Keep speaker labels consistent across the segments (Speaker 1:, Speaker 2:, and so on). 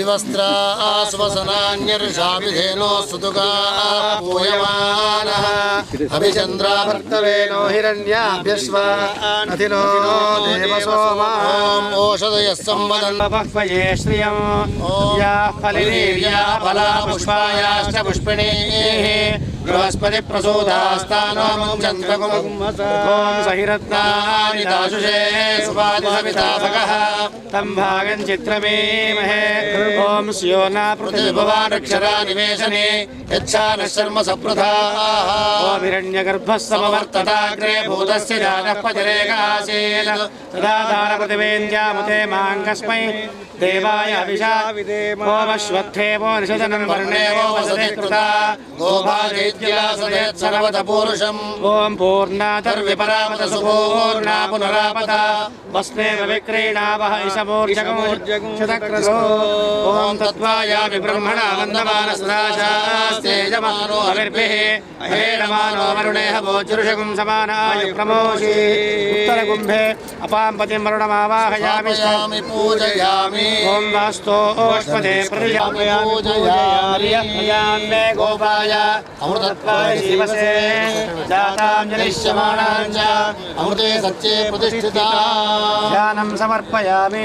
Speaker 1: विवस्त्रा स्वसनान्यर्षाभिधेनो सुतुका पूयमानः अभिचन्द्राभर्तवेनो हिरण्याभ्यस्वा अथिनो देवसोमा ओषधयः संवदन्
Speaker 2: बह्वये श्रियं या फलिनीर्या फला पुष्पायाश्च पुष्पिणीः बृहस्पति प्रसूतास्तानों चन्द्रकुं सहिरत्नानि दाशुषे सुपादिसविताभगः तं भागं चित्रमेमहे ॐ स्योना पृथिविभवानक्षरा निवेशने यच्छानः शर्म सप्रथाः ॐ हिरण्यगर्भः समवर्तताग्रे भूतस्य जातः पतिरेकासेन तदा दानपृथिवेन्द्यामुते माङ्कस्मै देवाय अभिषा ओमश्वत्थेवो निषदनं वर्णेवो वसते कृता गोभागेद्यलासदेत् सर्वतपूरुषम् ॐ पूर्णातर्विपरामत सुपूर्णा पुनरापता वस्नेव विक्रीणावह इषमूर्जगमुर्जगुंशतक्रतो ॐ तत्त्वायामि ब्रह्मणा वन्दमानसदाशास्तेजमानो हविर्भिः अहेणमानो वरुणेह भोज्रुषगुं समानाय प्रमोषि उत्तरकुम्भे अपां पतिं वरुणमावाहयामि पूजयामि ओम वास्तोष्पदे पूजयामि गोपाय अमृतत्वाय जीवसे जाताञ्जलिष्यमाणाञ्च अमृते सच्चे प्रतिष्ठिता ध्यानं समर्पयामि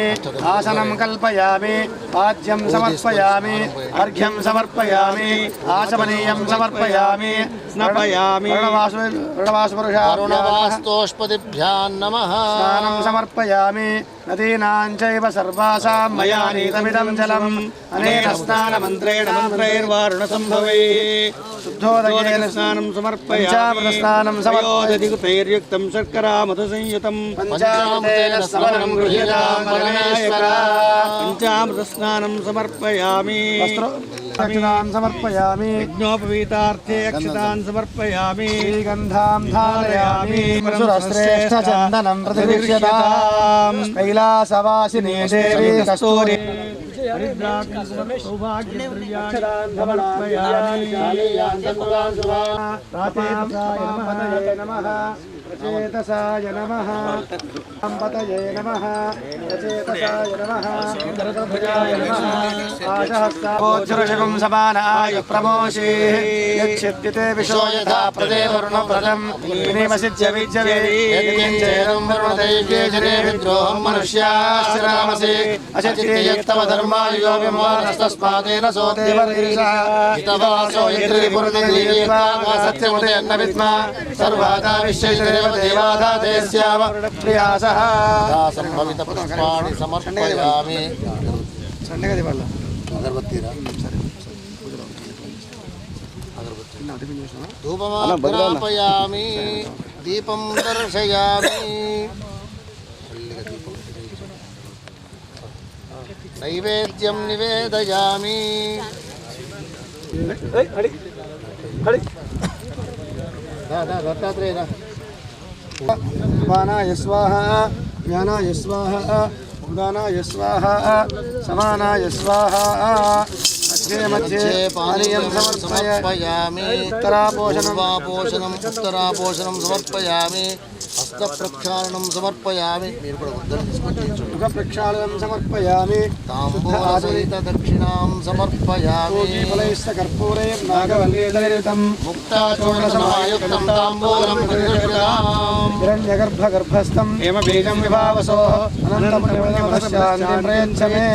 Speaker 2: आसनं कल्पयामि पाद्यं समर्पयामि अर्घ्यं समर्पयामि आचमनीयं समर्पयामि स्नापयामि ऋणवासपुरुषारुणवास्तोष्पदिभ्यां नमः स्नानं समर्पयामि नदीनां चैव सर्वासां मया नीतमिदं जलम् अनेन स्नानमन्त्रेण मन्त्रैर्वारुणसम्भवैः शुद्धोदकेन स्नानं समर्पयामि स्नानं समर्पयामि शर्करामधुसंयुतं पञ्चामृतेन स्नानं गृह्यतां परमेश्वरा पञ्चामृतस्नानं समर्पयामि अक्षतां समर्पयामि यज्ञोपवीतार्थे अक्षतां समर्पयामि श्रीगन्धां धारयामि सुरश्रेष्ठचन्दनं प्रतिगृह्यतां कैलासवासिनी देवी कस्तूरी प्रचेतसाय नमः पतये नमः प्रचेतसाय नमः शङ्करध्वजाय नमः आशहस्तावोज्ज्वलशुभं समानाय प्रमोषे यच्छिद्यते विशो यथा प्रदेवरुणप्रदं विनिमसिद्य विज्यते यत्किञ्चेदं वरुणदैव्ये जने विद्रोहं मनुष्याश्चरामसे अशक्ति यत्तमधर्मायो विमोहनस्तस्मादेन सो देवरीशः हितवासो यत्रिपुरदेवीवा सत्यमुदे अन्नविद्मा सर्वादा विश्वेश्वरे देवादा देस्याम प्रियासः दासंभवित पुष्पाणि समर्पयामि संडेगदि वल्ल अगरबत्तीरा धूपमाग्रापयामि दीपं दर्शयामि नैवेद्यं निवेदयामि पानाय स्वाहा ज्ञानाय स्वाहा उदानाय स्वाहा समानाय स्वाहा मध्ये मध्ये पानीयं समर्पयामि उत्तरापोषणं समर्पयामि हस्तप्रक्षालनं समर्पयामि मुखप्रक्षालनं समर्पयामि ताम्बूलसहित दक्षिणां समर्पयामि फलैस्तकर्पूरैर्नागवल्लीदलितं मुक्ताचूर्णसमायुक्तं ताम्बूलं प्रतिगृह्यताम् हिरण्यगर्भगर्भस्थं हेमबीजं विभावसोः अनन्तमुनिमनशान्तिं प्रयच्छमे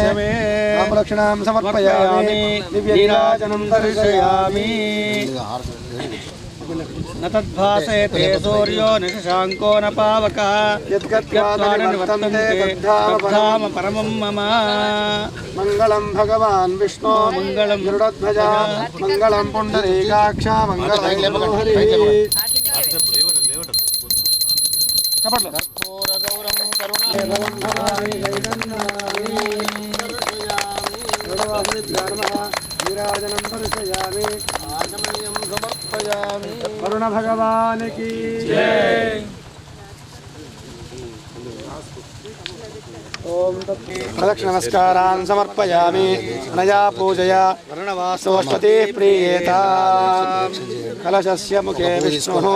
Speaker 2: ताम्बूलदक्षिणां समर्पयामि दिव्यनीराजनं दर्शयामि न तद्भासेते सूर्यो निशशाङ्को न पावकः यद्गत्वानिवर्तन्ते तद्धाम परमं मम मङ्गलं भगवान् विष्णो मङ्गलं गरुडध्वजा मङ्गलं पुण्डरीकाक्ष मङ्गलं कर्पूरगौरं नीराजनं दर्शयामि आचमनीयं समर्पयामि वरुण भगवान की जय। ओम प्रदक्षिण नमस्कारान् समर्पयामि अनया पूजया वर्णवासोऽस्पतिः प्रीयेताम् कलशस्य मुखे विष्णुः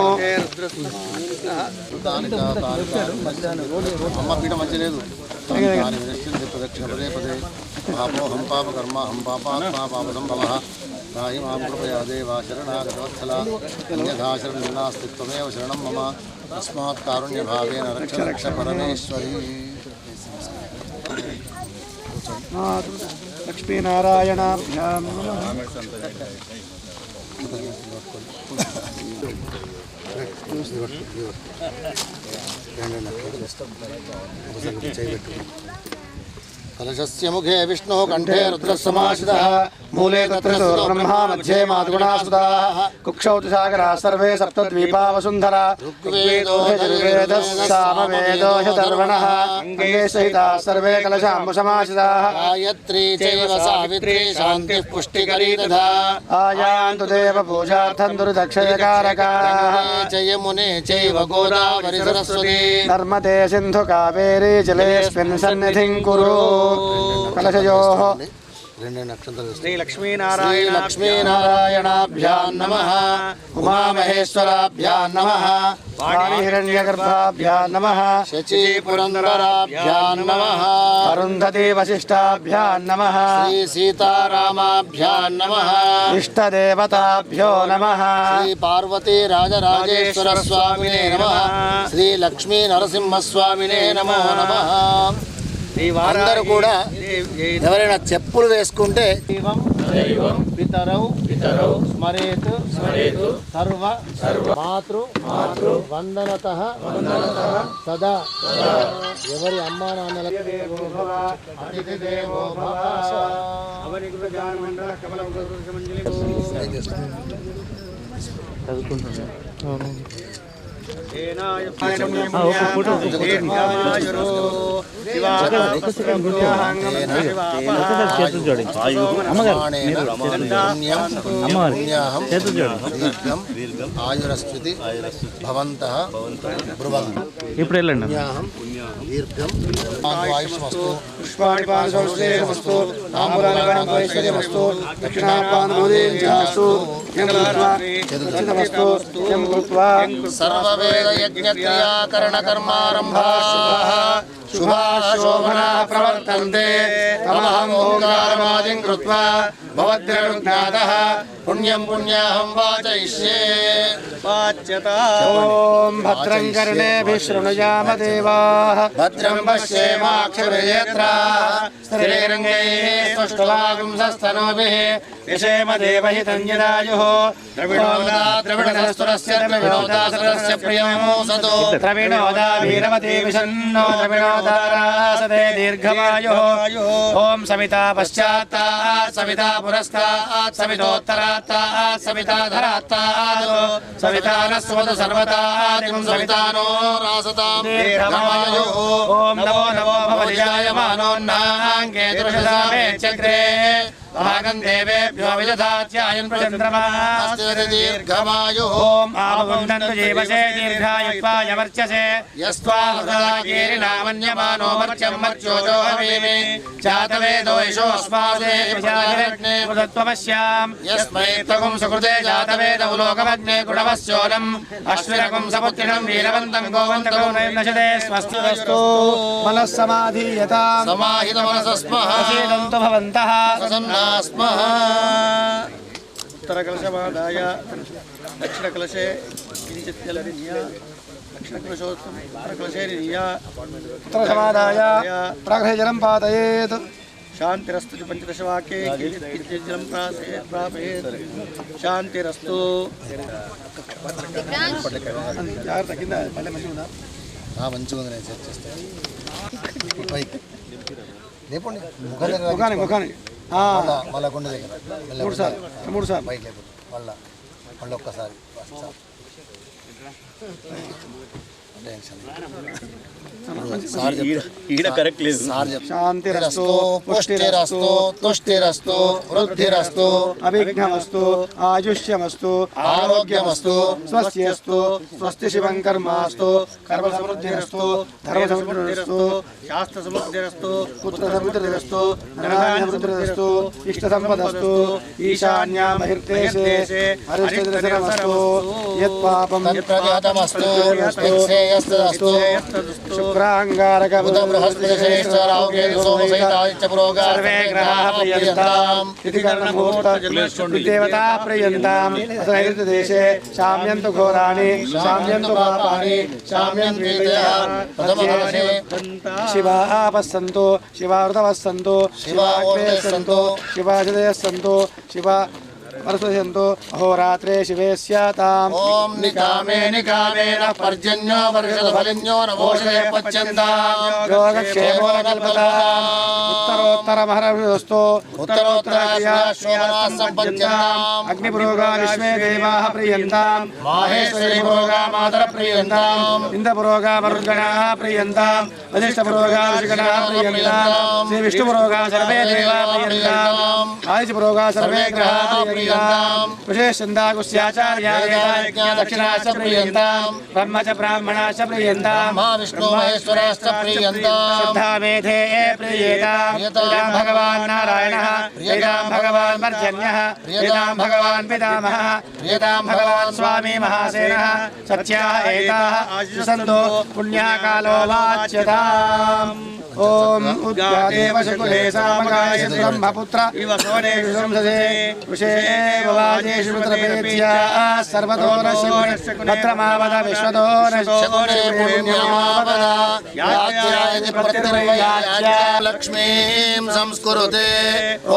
Speaker 1: అమ్మ పీఠ మంచి లేదు ప్రదక్షిణ పదే పదే పాపోహం పాపకర్మ హం పాపాత్మా పాపసంభవ నాహి మాం కృపయా దేవా శరణాగతవత్సల అన్యథా శరణాస్తిత్వమేవ శరణం మమ తస్మాత్ కారుణ్యభావేన రక్ష రక్ష పరమేశ్వరీ.
Speaker 2: లక్ష్మీనారాయణాభ్యాం
Speaker 1: కలశస్య ముఖే విష్ణు కంఠే రుద్రసమాశ్రితః
Speaker 2: మూలే తత్ర బ్రహ్మా మధ్యే మాతృగుణాసుదాః కుక్షౌ తు సాగరాः సర్వే సప్తద్వీపా వసుంధరా
Speaker 1: ఋగ్వేదో
Speaker 2: యజుర్వేదः సామవేదో శతర్వణः అంగే సహితాः సర్వే కలశాంబుసమాశ్రితాः
Speaker 1: గాయత్రీ చైవ సావిత్రీ శాంతిః పుష్టికరీ తథా
Speaker 2: ఆయాంతు దేవ పూజార్థం దుర్దక్షయకారకాः
Speaker 1: జయమునే చైవ గోదావరి సరస్వతి
Speaker 2: నర్మదే సింధు కావేరీ జలేస్మిన్ సన్నిధిం కురు. కలశయోః
Speaker 1: రెండు నక్షత్రాలు
Speaker 2: శ్రీ
Speaker 1: లక్ష్మీనారాయణాభ్యాం నమః ఉమామహేశ్వరాభ్యాం నమః
Speaker 2: వాణిహిరణ్యగర్భాభ్యాం నమః
Speaker 1: శచీ పురందరాభ్యాం నమః
Speaker 2: అరుంధతి వశిష్టాభ్యాం నమః
Speaker 1: శ్రీ సీతారామాభ్యాం నమః
Speaker 2: ఇష్టదేవతాభ్యో నమః
Speaker 1: శ్రీ పార్వతీ రాజరాజేశ్వర స్వామినే నమః శ్రీ లక్ష్మీ నరసింహస్వామినే నమో నమః. అందరూ కూడా ఎవరైనా చెప్పులు వేసుకుంటే పితరౌ స్మరేతు సర్వ మాతృ వందనతః సదా. ఎవరి అమ్మా నాన్నలకు అతిథి దేవో భవ. ఆయురస్మృతి భవంతః బ్రువంతు.
Speaker 3: ఇప్పుడు వెళ్ళండి.
Speaker 1: దీర్ఘం ఆయుష్మస్తు.
Speaker 2: పుష్పాణి పాదశౌశ్రేయమస్తు తాంబూలాన్ని ఐశ్వర్యమస్తు దక్షిణాపాదమోదీర్ఘాస్తు చతుర్చితమస్తు యం కృత్వా
Speaker 1: సర్వవేద యజ్ఞక్రియాకరణ కర్మారంభాః శుభాశోభనాః ప్రవర్తంతే. తమహం ఓంకారమాదిం కృత్వా భవద్భిర్జ్ఞాతః పుణ్యం పుణ్యాహం వాచయిష్యే.
Speaker 2: ఓం భద్రం కర్ణేభిః శృణుయామ దేవాః
Speaker 1: భద్రం పశ్యేమాక్షభిర్యత్రాః స్థిరైరంగైః స్తుష్టువాగుంసస్తనూభిః
Speaker 2: యశేమ దేవహితం యదాయుః
Speaker 1: ద్రవిణోదాద్రవిణసరస్య ద్రవిణోదాసరస్య ప్రియమో సదో.
Speaker 2: ద్రవిణోదా వీరవతి విషన్నో ద్రవిణోదారాసతే దీర్ఘమాయుః. ఓం సవితా పశ్చాత్తాత్ సవితా పురస్తాత్ సవితోత్తరాత్తాత్ సవితాధరాత్తాత్ సవితానస్వతు సర్వతాదిం
Speaker 1: సవితానో రాసతాం
Speaker 2: దీర్ఘమాయుః. ఓం నమో నమో భవతి జాయమానోన్నాంగే దృశసామే చక్రే భాగం దేవేభ్యో విదధాత్యాయన్ ప్రచంద్రమాస్
Speaker 1: దీర్ఘమాయుః.
Speaker 2: ఓం ఆవగుండంతు జీవసే దీర్ఘాయుత్వాయ వర్చసే యస్వాహృదాగీరినామన్యమానో మర్త్యం మర్త్యోజో హవీమి జాతవేదో యశోస్మాదే ప్రజత్వమస్యాం
Speaker 1: యస్మై
Speaker 2: తగుం సుకృతే జాతవేదౌ లోకమగ్నే గుణవస్యోనం అశ్విరకం సముత్రిణం వీరవంతం గోవంతకం నశతే స్వస్తిరస్తు. మనస్సమాధీయతాం
Speaker 1: సమాహిత మనసస్మః
Speaker 2: ప్రసీదంతు భవంతః.
Speaker 1: ప్రసన్నాస్మః.
Speaker 2: ఉత్తరకలశమాదాయ దక్షిణకలశే కించిత్జలనియ దక్షిణకలశోత్తరకలశే నియ ఉత్తరసమాదాయ ప్రాగ్రహజలం పాతయేత్. శాంతిరస్తు పంచదశవాక్యే కించిజ్జలం ప్రాపయేత్. శాంతిరస్తు. జాగ్రత్త కింద పల్లె మంచిగా ఉందా?
Speaker 1: మంచిగా ఉంది. నేను సెట్ చేస్తాను. లేపండి
Speaker 2: ముఖానికి
Speaker 1: మళ్ళా కొండ దగ్గర
Speaker 2: మూడు సార్లు
Speaker 1: బైక్ లేకపోతే మళ్ళీ ఒక్కసారి
Speaker 2: శాంతిరస్తు
Speaker 1: పుష్టిరస్తు తుష్టిరస్తు వృద్ధిరస్తు
Speaker 2: అవిఘ్నమస్తు ఆయుష్యమస్తు
Speaker 1: ఆరోగ్యమస్తు
Speaker 2: స్వస్యస్తు స్వస్తి శివం కర్మాస్తు కర్మ సమృద్ధిరస్తు ధర్మ సమృద్ధిరస్తు శాస్త్ర సమృద్ధిరస్తు పుత్ర సమృద్ధిరస్తు ధనాన్య సమృద్ధిరస్తు ఇష్ట సంపదస్తు ఈశాన్యా బహిర్దేశే హరిశ్చంద్రమస్తు యత్పాపం
Speaker 1: ప్రజాతమస్తు యత్శ్రేయస్తదస్తు
Speaker 2: శుక్రాంగారక
Speaker 1: బుధ బృహస్పతి శ్రేష్ఠ రాహు కేతు సోమ సహిత ఆదిత్య పురోగా
Speaker 2: సర్వే గ్రహాః ప్రియంతాం తిథికరణ ముహూర్త దేవతా ప్రియంతాం అసనైరుత దేశే శామ్యంతు ఘోరాణి శామ్యంతు పాపాని శామ్యంతు
Speaker 1: ప్రథమవర్షే
Speaker 2: శివాపస్సంతు శివావృతవస్సంతు శివాగ్నేస్సంతు శివాజదయస్సంతు శివ వర్షయంతు అహోరాత్రే శివే స్యాతాం.
Speaker 1: ఓం నికామే నికామేన పర్జన్యో వర్షద ఫలిన్యో నమోషే పచ్యంతాం
Speaker 2: యోగక్షేమో కల్పతాం. ఉత్తరోత్తరమహరస్తు
Speaker 1: ఉత్తరోత్తరాశోభనా సంపద్యంతాం
Speaker 2: అగ్నిపురోగా విశ్వే దేవాః ప్రియంతాం.
Speaker 1: మాహేశ్వరి పురోగా మాతర ప్రియంతాం
Speaker 2: ఇంద్రపురోగా మరుద్గణాః ప్రియంతాం. వశిష్ఠపురోగా ఋషిగణాః ప్రియంతాం. శ్రీ విష్ణుపురోగా సర్వే దేవాః ప్రియంతాం. ఆదిత్యపురోగా సర్వే గ్రహాః ప్రియంతాం. విశేషందాగుస్యాచార్యా దక్షిణాశ్చ ప్రియంతాం. బ్రహ్మ చ బ్రాహ్మణాశ్చ ప్రియంతాం.
Speaker 1: విష్ణు మహేశ్వరాశ్చ ప్రియంతాం
Speaker 2: శ్రద్ధామేధే ప్రియేతాం. ప్రియేతాం భగవాన్ నారాయణః. ప్రియేతాం భగవాన్ పర్జన్యః. ప్రియేతాం భగవాన్ పితామహः. ప్రియేతాం భగవాన్ స్వామి మహాసేనः. సత్యాః ఏతాః ఆశిసంతో పుణ్యకాలో వాచ్యతాం. ఓం ఉద్గాదేవ శకులే సామగాయ బ్రహ్మపుత్ర ఇవ సోనేషు సంసదే విషేవ వాజేషు పుత్రపేత్యా సర్వతో నశ్యమావద విశ్వతో
Speaker 1: లక్ష్మీం సంస్కురుతే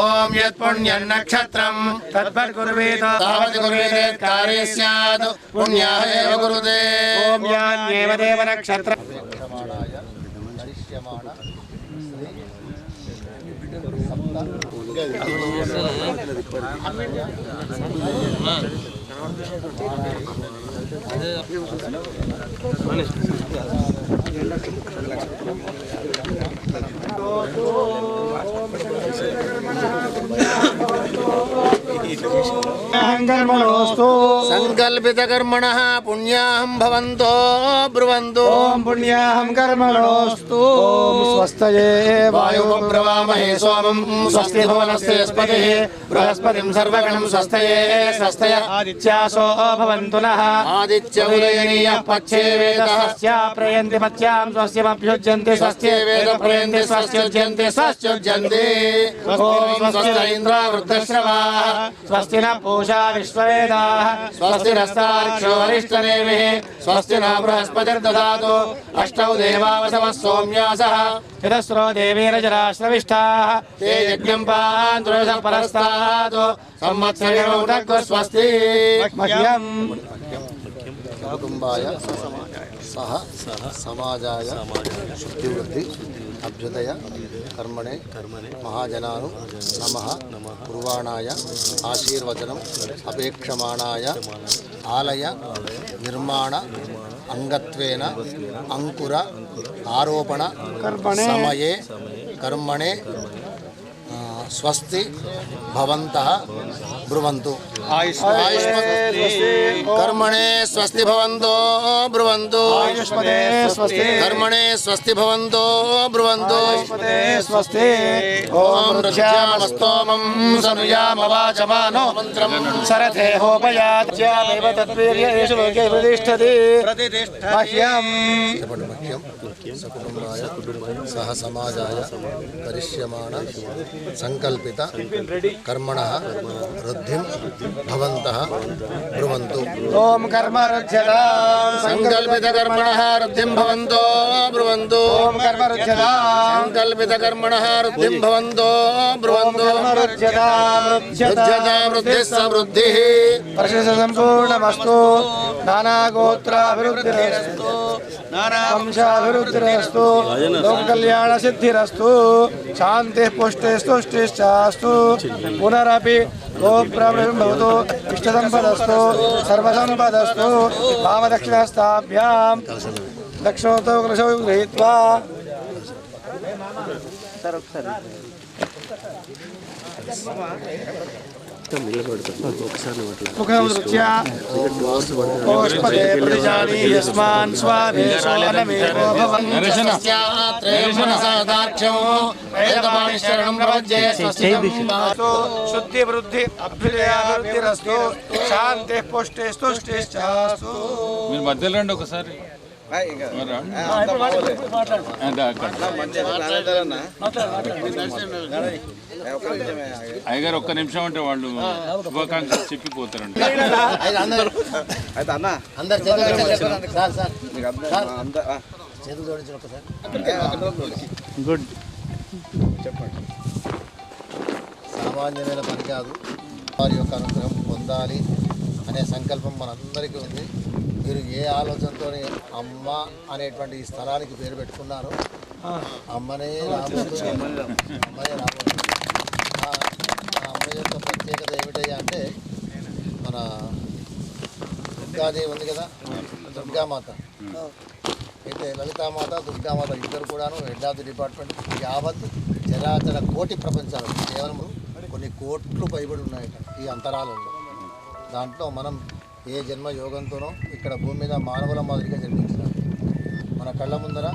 Speaker 1: ఓం యత్ పుణ్యం నక్షత్రం
Speaker 2: తద్వద్గురువేత
Speaker 1: తావత్ కుర్వతే కార్యే స్యాత్ పుణ్యాయేవ కురుతే.
Speaker 2: ఓం యాన్యేవ దేవ నక్షత్ర
Speaker 1: సంకల్పిత కర్మణః పుణ్యాహం భవంతో బ్రువంతు.
Speaker 2: ఓం పుణ్యాహం కర్మణోస్తు. ఓం స్వస్తయే
Speaker 1: వాయుప్రవామహే సోమం స్వస్తి భువనస్పతి బృహస్పతిం సర్వగణం స్వస్తయే స్వస్తయ
Speaker 2: ఆదిత్యాసో భవంతు నః.
Speaker 1: ఆదిత్య ఉదయనీయ పక్షే వేదః
Speaker 2: స్యా ప్రయంతి మత్స్యాం స్వస్యమభ్యుజ్యంతి
Speaker 1: స్వస్తి వేద ప్రయంతి స్వస్త్యుజ్యంతి స్వస్త్యుజ్యంతి. స్వస్తి ఇంద్ర వృద్ధశ్రవాః
Speaker 2: స్వస్తి న పూషా విశ్వవేదాః.
Speaker 1: స్వస్తి నస్తార్క్ష్యో వరిష్ఠనేమిః స్వస్తి న బృహస్పతిర్దదాతు. అష్టౌ దేవావసవః సోమ్యాసః
Speaker 2: చతస్రో దేవీరజరాశ్రవిష్టాః.
Speaker 1: ते यज्ञं पान्त्रोष परस्तात् संवत्सरेण स्वस्ति.
Speaker 2: మహ్యం
Speaker 1: कुटुम्बाय सह समाजाय शुद्धिवृद्धि अभ्युदय कर्मणे महाजनानु नमः कुर्वाणाय आशीर्वचनम् अपेक्षमाणाय आलय निर्माण अंगत्वेन अंकुर आरोपण समये कर्मणे स्वस्ति भवन्तः ब्रुवन्तु. कर्मणे स्वस्ति भवन्तो ब्रुवन्तु. कर्मणे स्वस्ति भवन्तो ब्रुवन्तु.
Speaker 2: స్వస్తి.
Speaker 1: ओम ऋष्यामस्तोमं सनुयामवाचमानो मंत्रं
Speaker 2: సరథే హోపయాత్యామేవ తద్వీర్యేషు లోకే ప్రతిష్ఠతి. మహ్యం
Speaker 1: सकुटुम्बाय सह समाजाय करिष्यमाण संकल्पित कर्मणः वृद्धिं भवन्तः ब्रुवन्तु.
Speaker 2: ఓం కర్మరుధ్యతాం.
Speaker 1: संकल्पित कर्मणः वृद्धिं भवन्तो ब्रुवन्तु.
Speaker 2: ఓం కర్మరుధ్యతాం.
Speaker 1: संकल्पित कर्मणः वृद्धिं भवन्तो ब्रुवन्तु. वृद्ध्यता वृद्धिः समृद्धिः.
Speaker 2: పరిశుద్ధ సంపూర్ణమస్తు. నానాగోత్రాభివృద్ధిరస్తు. వంశాభివృద్ధిరస్తు. లోకకళ్యాణ సిద్ధిరస్తు. శాంతి పుష్టిస్తుష్టిశ్చాస్తు. పునరపి గోబ్రహ్మవతు. ఇష్టసంపదస్తు. సర్వసంపదస్తు. వామదక్షిణస్తాభ్యాం దక్షిణోత్తర కలశం గృహీత్వా శుద్ధి వృద్ధి అభ్యుదయాభివృద్ధిరస్తు శాంతి పుష్టి స్తుష్టిశ్చాస్తు.
Speaker 3: మీరు మధ్యలో రండి ఒకసారి. అయ్యగారు ఒక్క నిమిషం అంటే వాళ్ళు శుభాకాంక్షలు చెప్పిపోతారండి.
Speaker 1: గుడ్ చెప్పండి. సామాన్యమైన పని కాదు. వారి యొక్క అనుగ్రహం పొందాలి అనే సంకల్పం మనందరికీ ఉంది. మీరు ఏ ఆలోచనతో అమ్మ అనేటువంటి ఈ స్థలానికి పేరు పెట్టుకున్నారో అమ్మనే రాబోతుంది. అమ్మనే రాబోతుంది. ఆ అమ్మ యొక్క ప్రత్యేకత ఏమిటయ్యా అంటే మన దుర్గాదేవి ఉంది కదా, దుర్గామాత. అయితే లలితామాత దుర్గామాత ఇద్దరు కూడాను హెడ్ ఆఫ్ ది డిపార్ట్మెంట్. యావత్ చరాచర కోటి ప్రపంచాలు కేవలం కొన్ని కోట్లు పైబడి ఉన్నాయట ఈ అంతరాలలో. దాంట్లో మనం ఏ జన్మ యోగంతోనో ఇక్కడ భూమి మీద మానవుల మాదిరిగా జన్మించినాం. మన కళ్ళ ముందర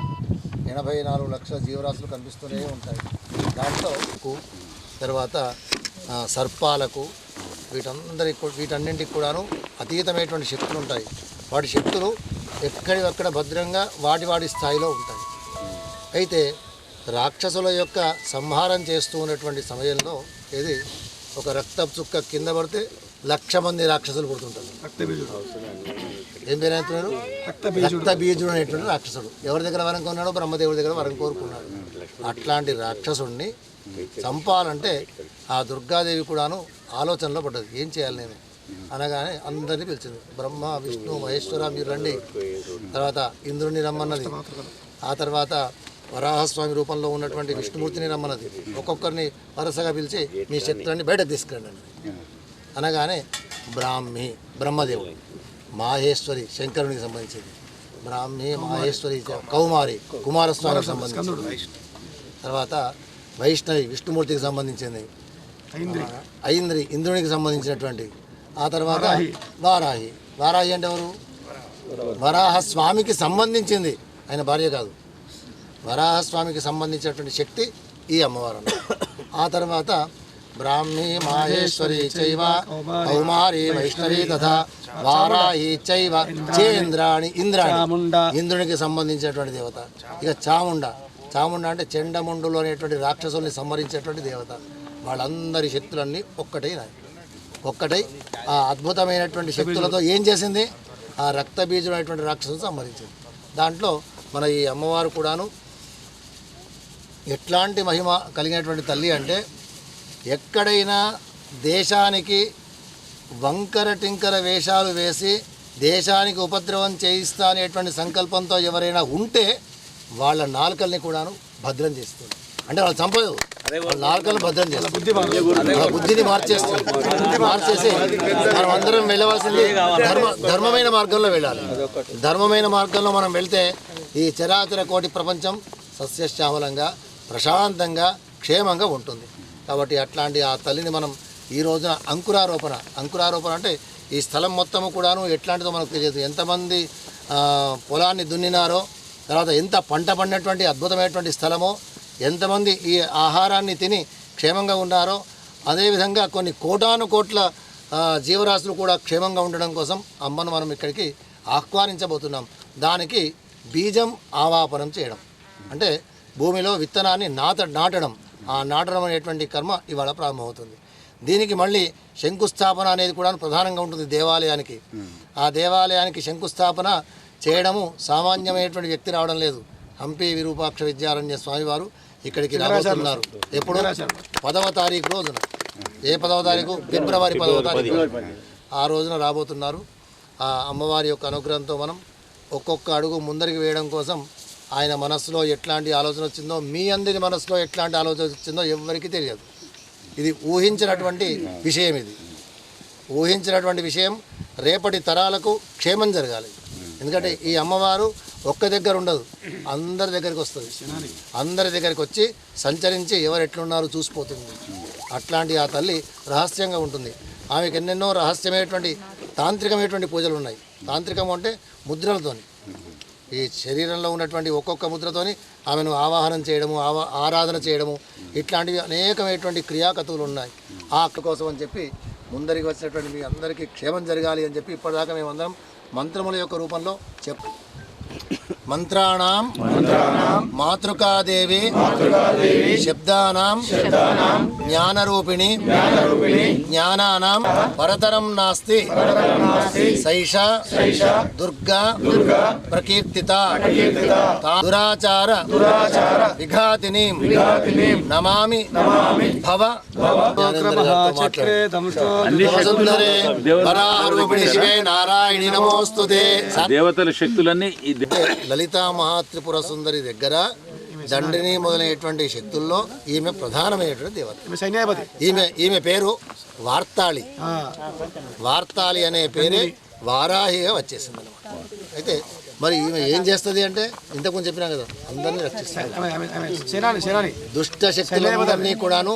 Speaker 1: 84 లక్షల జీవరాశులు కనిపిస్తూనే ఉంటాయి. దాంట్లో తర్వాత సర్పాలకు వీటన్నింటికి కూడాను అతీతమైనటువంటి శక్తులు ఉంటాయి. వాటి శక్తులు ఎక్కడికక్కడ భద్రంగా వాటి స్థాయిలో ఉంటాయి. అయితే రాక్షసుల యొక్క సంహారం చేస్తూ ఉన్నటువంటి సమయంలో ఇది ఒక రక్తపు చుక్క కింద పడితే 1,00,000 మంది రాక్షసులు పుడుతుంటారు. ఏం పేరు అంటున్నారు? రక్తబీజుడు అనేటువంటి రాక్షసుడు. ఎవరి దగ్గర వరం కొన్నాడో బ్రహ్మదేవుడి దగ్గర వరం కోరుకున్నాడు. అట్లాంటి రాక్షసుడిని చంపాలంటే ఆ దుర్గాదేవి కూడాను ఆలోచనలో పడ్డది. ఏం చేయాలి నేను అనగానే అందరినీ పిలిచింది. బ్రహ్మ విష్ణు మహేశ్వర మీరు రండి. తర్వాత ఇంద్రుని రమ్మన్నది. ఆ తర్వాత వరాహస్వామి రూపంలో ఉన్నటువంటి విష్ణుమూర్తిని రమ్మన్నది. ఒక్కొక్కరిని వరుసగా పిలిచి మీ శక్తులన్నీ బయటకు తీసుకురండి అనగానే బ్రాహ్మి బ్రహ్మదేవుడు, మాహేశ్వరి శంకరునికి సంబంధించింది, బ్రాహ్మి మాహేశ్వరి కౌమారి కుమారస్వామికి సంబంధించింది, తర్వాత వైష్ణవి విష్ణుమూర్తికి సంబంధించింది, ఐంద్రి ఇంద్రునికి సంబంధించినటువంటి, ఆ తర్వాత వారాహి. వారాహి అంటే ఎవరు? వరాహస్వామికి సంబంధించింది, ఆయన భార్య కాదు. వరాహస్వామికి సంబంధించినటువంటి శక్తి ఈ అమ్మవారు. ఆ తర్వాత బ్రాహ్మీ మాహేశ్వరి చైవ కౌమారి వైష్ణవి తథా వారాహి చైవ చేంద్రాణి ఇంద్రాణి ఇంద్రునికి సంబంధించినటువంటి దేవత. ఇక చాముండ అంటే చెండముండులు అనేటువంటి రాక్షసుల్ని సంహరించేటువంటి దేవత. వాళ్ళందరి శక్తులన్నీ ఒక్కటై ఆ అద్భుతమైనటువంటి శక్తులతో ఏం చేసింది? ఆ రక్తబీజుడు అనేటువంటి రాక్షసుని సంహరించింది. దాంట్లో మన ఈ అమ్మవారు కూడాను ఎట్లాంటి మహిమ కలిగినటువంటి తల్లి అంటే, ఎక్కడైనా దేశానికి వంకర టింకర వేషాలు వేసి దేశానికి ఉపద్రవం చేయిస్తా అనేటువంటి సంకల్పంతో ఎవరైనా ఉంటే వాళ్ళ నాలుకల్ని కూడాను భద్రం చేస్తుంది. అంటే వాళ్ళు చంపదు, వాళ్ళ నాలుకల్ని భద్రం చేస్తుంది, బుద్ధిని మార్చేసి మనం అందరం వెళ్ళవలసింది ధర్మమైన మార్గంలో వెళ్ళాలి. ధర్మమైన మార్గంలో మనం వెళ్తే ఈ చరాచర కోటి ప్రపంచం సస్యశ్యామలంగా ప్రశాంతంగా క్షేమంగా ఉంటుంది. కాబట్టి అట్లాంటి ఆ తల్లిని మనం ఈ రోజున అంకురారోపణ అంటే ఈ స్థలం మొత్తము కూడాను ఎట్లాంటిదో మనకు తెలియదు. ఎంతమంది పొలాన్ని దున్నినారో, తర్వాత ఎంత పంట పండినటువంటి అద్భుతమైనటువంటి స్థలమో, ఎంతమంది ఈ ఆహారాన్ని తిని క్షేమంగా ఉన్నారో, అదేవిధంగా కొన్ని కోటాను కోట్ల జీవరాశులు కూడా క్షేమంగా ఉండడం కోసం అమ్మను మనం ఇక్కడికి ఆహ్వానించబోతున్నాం. దానికి బీజం ఆవాపనం చేయడం అంటే భూమిలో విత్తనాన్ని నాటడం. ఆ నాటడం అనేటువంటి కర్మ ఇవాళ ప్రారంభమవుతుంది. దీనికి మళ్ళీ శంకుస్థాపన అనేది కూడా ప్రధానంగా ఉంటుంది దేవాలయానికి. ఆ దేవాలయానికి శంకుస్థాపన చేయడము సామాన్యమైనటువంటి వ్యక్తి రావడం లేదు. హంపి విరూపాక్ష విద్యారణ్య స్వామివారు ఇక్కడికి రాబోతున్నారు. ఎప్పుడు? 10వ తారీఖు రోజున. ఏ 10వ తారీఖు? ఫిబ్రవరి 10వ తారీఖు. ఆ రోజున రాబోతున్నారు. ఆ అమ్మవారి యొక్క అనుగ్రహంతో మనం ఒక్కొక్క అడుగు ముందరికి వేయడం కోసం ఆయన మనస్సులో ఎట్లాంటి ఆలోచన వచ్చిందో, మీ అందరి మనసులో ఎట్లాంటి ఆలోచన వచ్చిందో ఎవరికి తెలియదు. ఇది ఊహించినటువంటి విషయం. ఇది ఊహించినటువంటి విషయం రేపటి తరాలకు క్షేమం జరగాలి. ఎందుకంటే ఈ అమ్మవారు ఒక్క దగ్గర ఉండదు, అందరి దగ్గరికి వస్తుంది. అందరి దగ్గరికి వచ్చి సంచరించి ఎవరు ఎట్లున్నారో చూసిపోతుంది. అట్లాంటి ఆ తల్లి రహస్యంగా ఉంటుంది. ఆమెకు ఎన్నెన్నో రహస్యమైనటువంటి తాంత్రికమైనటువంటి పూజలు ఉన్నాయి. తాంత్రికం అంటే ముద్రలతోని, ఈ శరీరంలో ఉన్నటువంటి ఒక్కొక్క ముద్రతోని ఆమెను ఆవాహనం చేయడము, ఆరాధన చేయడము, ఇట్లాంటివి అనేకమైనటువంటి క్రియాకతువులు ఉన్నాయి. ఆ అక్క కోసం అని చెప్పి ముందరికి వచ్చినటువంటి మీ అందరికీ క్షేమం జరగాలి అని చెప్పి ఇప్పటిదాకా మేమందరం మంత్రముల యొక్క రూపంలో మంత్రాణం మాతృకాదేవి శబ్దానాం జ్ఞానరూపిణి జ్ఞానానాం పరతరం నాస్తి సైషా దుర్గా ప్రకీర్తిత దురాచార విఘాతిని నమామి భవ వరాహరూపిణి శివే నారాయణి నమోస్తుతే.
Speaker 3: దేవతల శక్తులన్నీ
Speaker 1: లలితా మహాత్రిపుర సుందరి దగ్గర దండిని మొదలైనటువంటి శక్తుల్లో ఈమె ప్రధానమైనటువంటి దేవత. ఈమె పేరు వార్తాళి. వార్తాళి అనే పేరే వారాహిగా వచ్చేసింది అనమాట. అయితే మరి ఈమె ఏం చేస్తుంది అంటే ఇంతకుముందు చెప్పినా కదా, అందరినీ రక్షిస్తుంది. దుష్ట శక్తులందరినీ కూడాను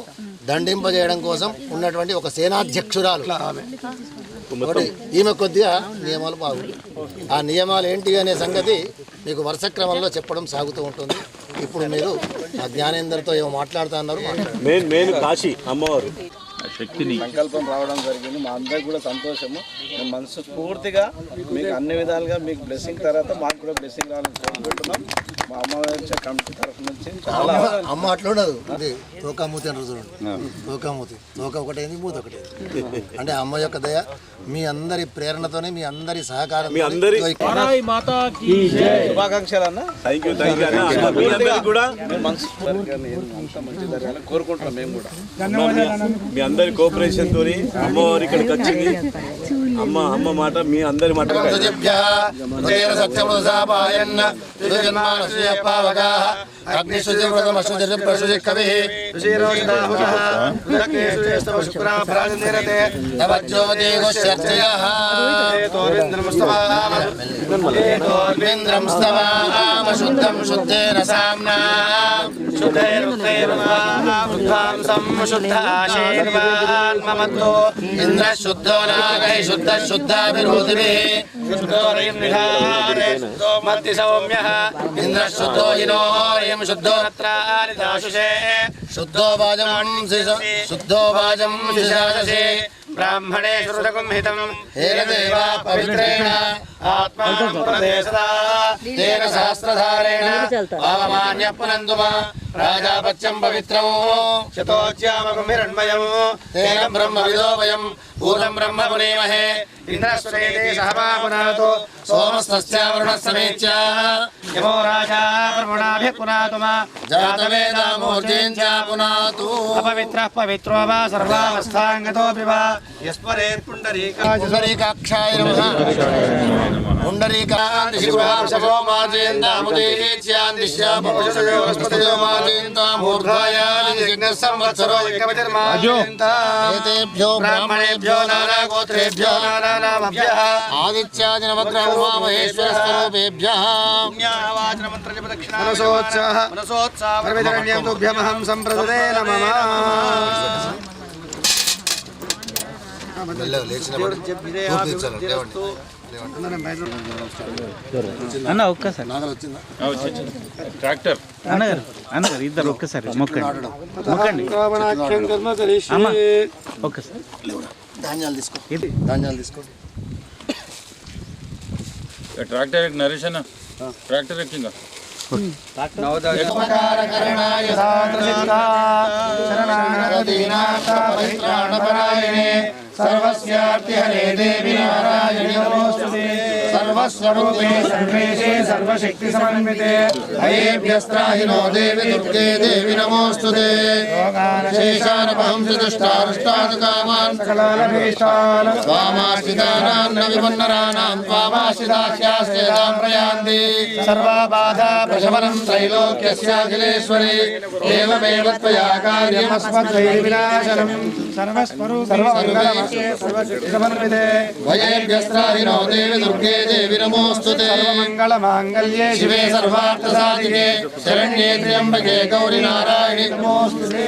Speaker 1: దండింపజేయడం కోసం ఉన్నటువంటి ఒక సేనాధ్యక్షురాలు. ఈమె కొద్దిగా నియమాలు బాగుంటాయి. ఆ నియమాలు ఏంటి అనే సంగతి మీకు వరుస క్రమంలో చెప్పడం సాగుతూ ఉంటుంది. ఇప్పుడు మీరు ఆ జ్ఞానేందరితో ఏమో మాట్లాడుతూ అన్నారు.
Speaker 4: మెయిన్ కాశీ అమ్మవారు
Speaker 3: శక్తిని
Speaker 5: సంకల్పం రావడం జరిగింది. మా అందరికి కూడా సంతోషము. మేము మనసు పూర్తిగా మీకు అన్ని విధాలుగా మీకు బ్లెస్సింగ్ తర్వాత మాకు కూడా బ్లెస్సింగ్ రావాలని కోరుకుంటున్నాం. మా అమ్మవారి కమిటీ తరఫు నుంచి చాలా
Speaker 1: అమ్మ అట్లా ఉండదు. ఇది తోకామూతి అని చూడండి. తోకామూతి తోక ఒకటైంది, మూతి ఒకటైంది. అంటే అమ్మ యొక్క దయ మీ అందరి ప్రేరణతోనే, మీ అందరి సహకారం,
Speaker 4: మీ అందరి
Speaker 5: శుభాకాంక్షలు అన్న.
Speaker 4: థ్యాంక్ యూ కూడా
Speaker 5: మనసు అంతా మంచి జరగాలని కోరుకుంటున్నాం. మేము కూడా
Speaker 4: మీ అందరి కోఆపరేషన్ తోని అమ్మవారు ఇక్కడికి వచ్చింది. అమ్మ మాట మీ అందరి మాట
Speaker 1: ఇంద్ర శుద్ధో నాగై శుద్ధ శుద్ధాభిరోధిభిః ఇంద్ర శుద్ధో హినోయం శుద్ధో శుద్ధో వాజం శిశాసే బ్రాహ్మణే శ్రుతకం హితం హేన దేవా పవిత్రేణ ఆత్మానం ప్రదేశదా తేన సహస్రధారేణ పావమాన్య పునందుమ రాజాపత్యం పవిత్రం శతోజ్యామకం హిరణ్మయం తేన బ్రహ్మవిదో వయం పూర్వం బ్రహ్మ పునేమహే ఇంద్రస్వరేతే సహమాపునాతో సోమస్తస్యావరుణస్సమేత్య యమో రాజా ప్రముణాభిః పునాతుమ జాతవేదామూర్తిం చ పునాతు అపవిత్రః పవిత్రో వా సర్వావస్థాంగతోపి వా పుండరీకాక్షాయ నమః పుండరీకాంతిశిఖాంశభో మాజేందాముదేచ్యాందిశ్యామోషయోగస్పతిజో మాజేంతామూర్ధ్వాయానిజిఘ్నస్సంవత్సరో ఏతేభ్యో బ్రాహ్మణేభ్యో నానాగోత్రేభ్యో నానానామభ్యః ఆదిత్యాది నవగ్రహ ఉమామహేశ్వర స్వరూపేభ్యః మనసోత్సాహ సంప్రదే నమః.
Speaker 6: అన్న ఒక్కసారి
Speaker 3: ట్రాక్టర్
Speaker 6: అన్నగారు ఇద్దరు ఒక్కసారి మొక్కండి అమ్మ ఒక్కసారి
Speaker 1: ధాన్యాలు తీసుకోండి.
Speaker 3: ట్రాక్టర్ నరేష్ అన్న ట్రాక్టర్ ఎక్కిందా
Speaker 2: सर्वस्यार्तिहरे देवी नारायणी नमोस्तुते सर्वस्वरूपे सर्वेशे सर्वशक्ति समन्विते अयेभ्यस्त्राहिनो देवी दुर्गे देवी नमोस्तुते शेषानपहंसि दुष्टारुष्टादकामान् सकलालभीष्टान् स्वामाश्रितानां न विपन्नराणां त्वामाश्रिताख्यास्तेतां प्रयान्ति सर्वाबाधा प्रशमनं त्रैलोक्यस्याखिलेश्वरी एवमेव त्वया कार्यमस्मद्वैर्विनाशनं सर्वस्वरूपे सर्वशक्ति समन्विते वयेभ्यस्त्राहिनो देवी दुर्गे
Speaker 1: देवी नमोस्तुते
Speaker 2: सर्वमङ्गलमाङ्गल्ये
Speaker 1: शिवे सर्वार्थसाधिके शरण्ये त्र्यम्बके गौरि नारायणि
Speaker 2: नमोस्तुते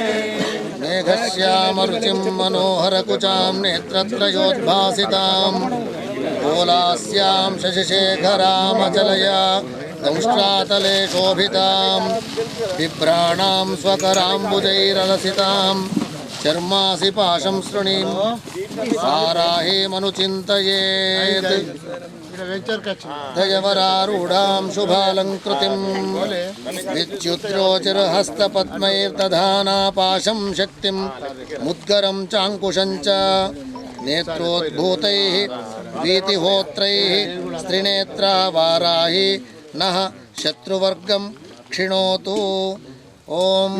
Speaker 1: मेघश्यामरुचिं मनोहरकुचां नेत्रत्रयोद्भासितां कोलास्यां शशिशेखरामचलया दंष्ट्रातले शोभितां बिभ्राणां स्वकराम्बुजैरलसितां चर्मासि पाशं शृणीं साराहे मनुचिन्तयेत् दयवरारूढां शुभालङ्कृतिं विद्युद्रोचिरहस्तपद्मैर्दधाना पाशं शक्तिं मुद्गरं चाङ्कुशं च नेत्रोद्भूतैः वीतिहोत्रैः स्त्रिनेत्रा वाराहि नः शत्रुवर्गं क्षिणोतु ओम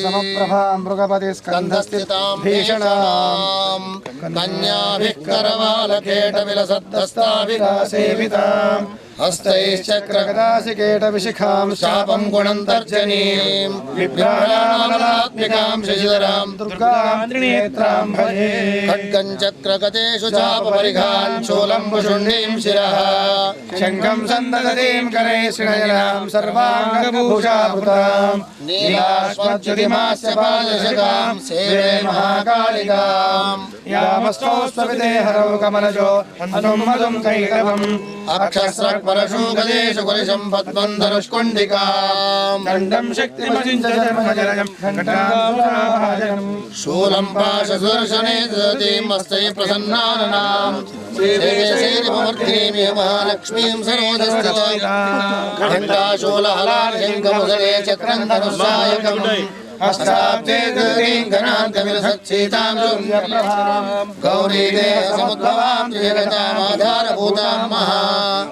Speaker 2: समप्रभां मृगपति स्कन्धस्थितां भीषणां
Speaker 1: कन्याभिः करवालकेटविलसद्धस्ताभिसेवितां
Speaker 2: हस्तैश्चक्रगदासिकेटविशिखां शापं गुणन्तर्जनीं विभ्राणामलात्मिकां शशिधरां दुर्गां त्रिनेत्रां भजे
Speaker 1: खड्गं चक्रगतेषु चापपरिघां शूलम्बुशुण्डीं शिरः
Speaker 2: शङ्खं सन्ददतीं करैः श्रीनयनां सर्वाङ्गभूषाभृतां नीलाश्वद्युतिमास्य पादशकां सेवे महाकालिकां यामस्थौ स्वविदे हरौ कमलजो अनुं मधुं कैरवम्
Speaker 1: अक्षस्रक्परशूकदेशु कुलिशं पद्मं धनुष्कुण्डिकां
Speaker 2: दण्डं शक्तिमजिञ्जनमजरजं घण्टां
Speaker 1: शूलं पाशसुदर्शने ददतीं हस्तै प्रसन्नाननां सेविमूर्तिं महालक्ष्मीं सरोजस्थितां घण्टाशूलहलाशङ्खमुदरे चक्रं धनुस्सायकम् हस्ताब्जे ददतीं घनान्तविलसच्चीतां सूर्यप्रभां गौरीदेहसमुद्भवां जगतामाधारभूतां महा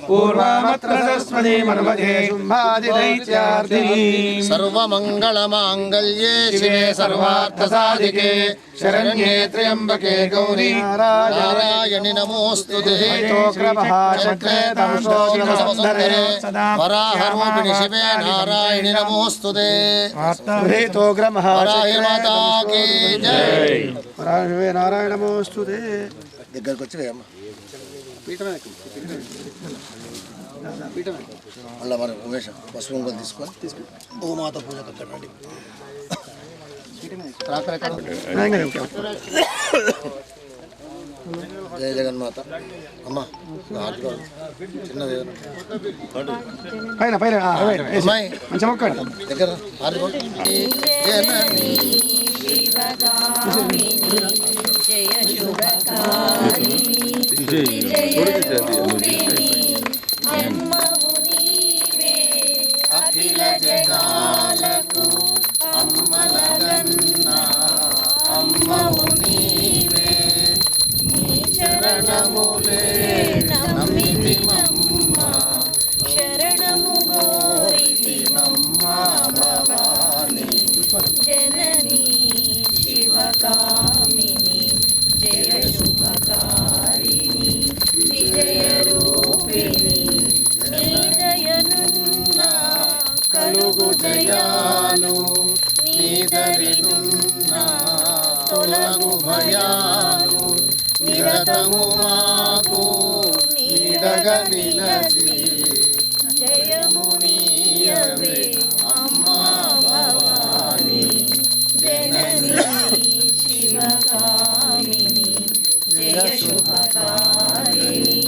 Speaker 2: पूर्वामत्र सरस्वतीमनुमते शुम्भादिदैत्यार्थिनीं
Speaker 1: सर्वमङ्गलमाङ्गल्ये शिवे सर्वार्थसाधिके शरण्ये त्र्यम्बके गौरी नारायणि नमोऽस्तुते
Speaker 2: चक्रे
Speaker 1: तंशोधरे वराहरूपिणि शिवे नारायणि नमोऽस्तुते वराहि माता की जय
Speaker 2: शिवे नारायण नमोस्तुते
Speaker 1: దగ్గరకు వచ్చి అమ్మ పీఠమే మళ్ళీ మరి ఉమేష్ పసుపు కుంకుమ తీసుకొని గోమాత పూజ కట్టండి జయ జగన్మాత అమ్మ చిన్నది
Speaker 2: పైన పైన
Speaker 1: అమ్మాయి
Speaker 2: మంచి మొక్కండి
Speaker 1: దగ్గర ఆడుకోండి జనని
Speaker 7: జయ శుభకారిణి జన్మము నీవే అఖిల జగాలకు అమ్మలగన్నా అమ్మవు నీవే నీ చరణములే నమ్మితి నమ్మ శరణము గోరితి నమ్మ భవాని జననీ శివకామిని జయ శుభకారిణి విజయ రూపిణి నీ దయనున్న కలుగు జయాలు నీ దరినున్న తొలగు భయాలు నిరతము మాకు నీడగా నిలచి జయము నీయవే అమ్మా భవాని జననీ శివకామిని జయ శుభకారిణి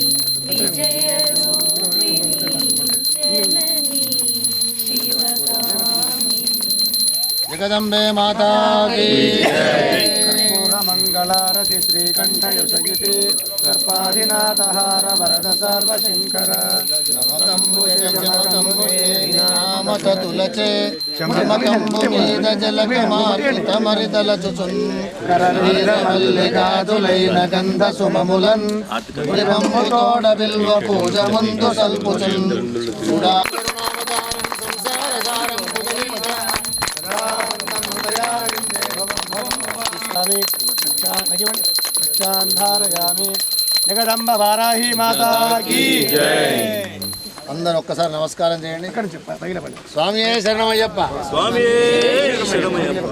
Speaker 7: విజయ రూపిణి జననీ శివకామిని
Speaker 1: జగదంబే మాతా కీ
Speaker 2: మంగళారతి శ్రీకంఠయుషగితి సర్పాధినాథహార వరద సర్వశంకర
Speaker 1: నామత తులచే చమకంబు మీద జలకమార్పితమరితలచుచున్ మల్లికాదులైన గంధ సుమములన్ పురిబంబు తోడ బిల్వ పూజ ముందు సల్పుచున్ సుడా
Speaker 2: ధారయామి జగదంబ వారాహి మాతా కీ జై.
Speaker 1: అందరూ ఒక్కసారి నమస్కారం చేయండి.
Speaker 2: ఇక్కడ చెప్ప తగిలపల్లి
Speaker 1: స్వామియే శరణమయ్యప్ప.
Speaker 4: స్వామియే శరణమయ్యప్ప.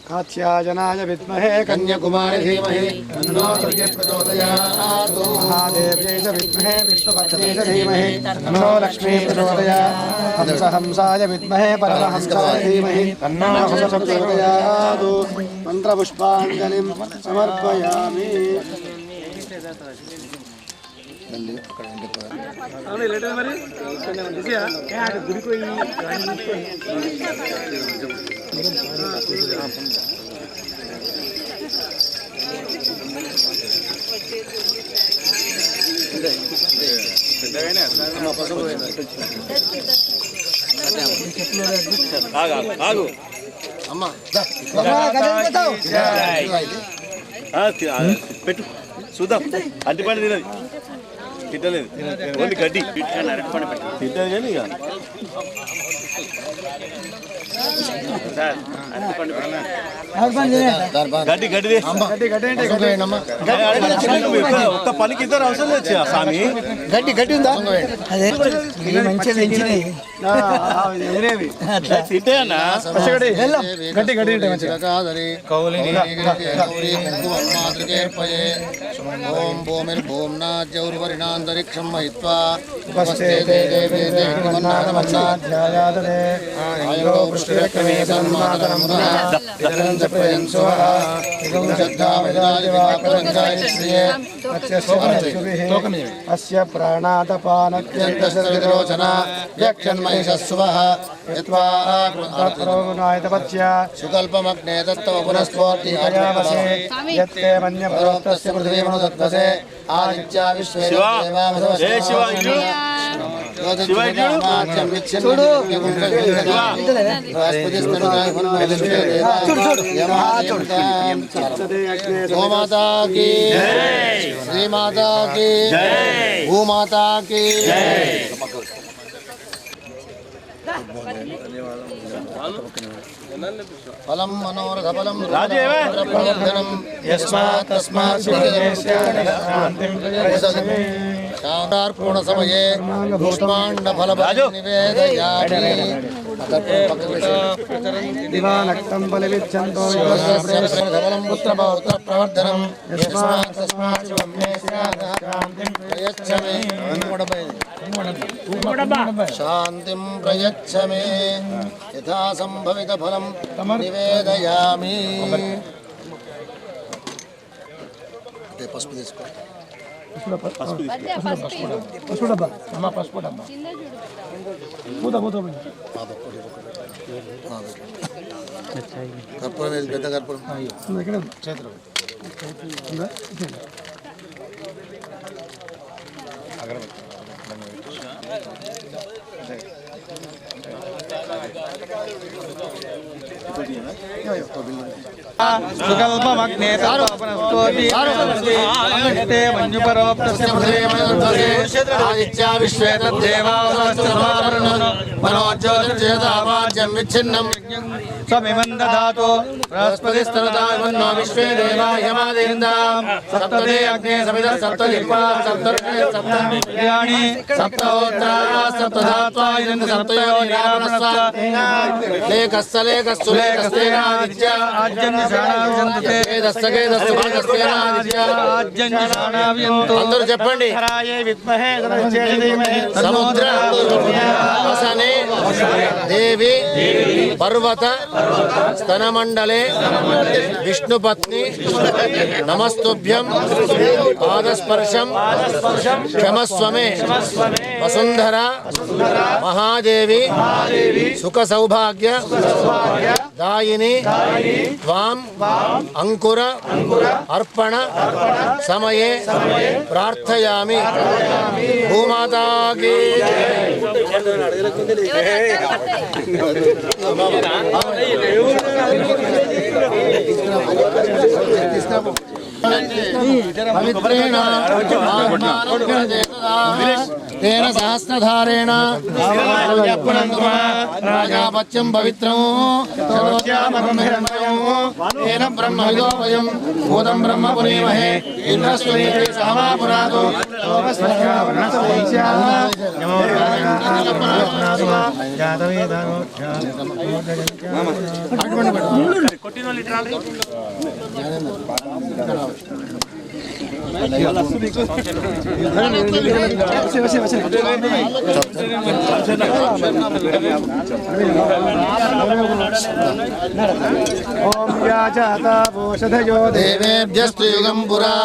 Speaker 2: कात्यायनाय विद्महे
Speaker 1: कन्याकुमारी धीमहि तन्नो दुर्गे प्रचोदयात्
Speaker 2: महादेव्यै च विद्महे विष्णुपत्न्यै च धीमहि तन्नो लक्ष्मी प्रचोदयात् हंसाय विद्महे परमहंसाय धीमहि तन्नो प्रचोदयात् मंत्रपुष्पाञ्जलिं समर्पयामि
Speaker 1: అమ్మా
Speaker 4: పెట్టు చూద్దాం అరటిపండు తినది తిట్టలేదు ఓన్లీ గడ్డి తిట్టదు కానీ ఇక గడ్డి గడ్డి ఒక్క పనికి ఇద్దరు అవసరం లేదు స్వామి
Speaker 1: గడ్డి గడ్డి ఉందా
Speaker 2: గడ్డి గడ్డి
Speaker 1: ఓం భూమిర్భూమ్నాద్యౌర్వరిణాంతరిక్షం మహిత్వా
Speaker 2: अस्य प्राणातपानत्यन्तशर्विरोचना यक्षन्महिषस्वः
Speaker 1: सुकल्पमग्ने तत्तव पुनस्फोर्ति
Speaker 2: यत्ते मन्यपरोक्तस्य पृथिवीमनुदत्तसे आदित्या विश्वे
Speaker 1: गोमाता की श्री माता की भूमाता की फलम मनोरथ फलम प्रवर्धनम यस्मात् तस्मात् शांतार्पण समये पुष्पांड फल निवेदयामि
Speaker 2: दिवानक्तं बलिविच्छन्तो
Speaker 1: फलम पुत्र पौत्र प्रवर्धनम यस्मात् तस्मात् शांतिं प्रयच्छमे यथा संभवित फलम निवेदयामि पసుపు తీసుకో
Speaker 2: పసుపు డబ్బా అమ్మ పసుపు డబ్బా పూత పూత
Speaker 1: కర్పూరం వేసి పెద్ద కర్పూరం
Speaker 2: ఇక్కడ చేతులు सुकल्पमग्ने तत्तोऽपि मञ्जुपरोक्तस्य आदित्या विश्वे तद्देवाज्योतिर्चेतावाच्यं विच्छिन्नम् स्वमिमं दधातु बृहस्पतिस्तनदावन्नो विश्वे देवा यमादेन्दां सप्तदे अग्ने समिधः सप्तजिह्वा सप्तर्षे सप्तहोत्रा सप्तधात्वा इदं सप्तयोनिरावणस्व लेकस्य लेकस्सु लेकस्तेनादित्या అందరూ చెప్పండి సముద్ర వసనే దేవి పర్వత స్తనమండలే విష్ణుపత్ని నమస్తుభ్యం పాదస్పర్శం క్షమస్వమే వసుంధర మహాదేవి సుఖ సౌభాగ్య దాయిని త్వాం అంకుర अर्पण समये प्रार्थयामि भूमाता की पवित्रेण तेन सहस्रधारेण राजापत्यं पवित्रं तेन ब्रह्मविदो वयं भूतं ब्रह्म पुनीमहे इन्द्रस्वनीते सहमा पुरातो
Speaker 1: देवेभ्यस्तु युगं पुरा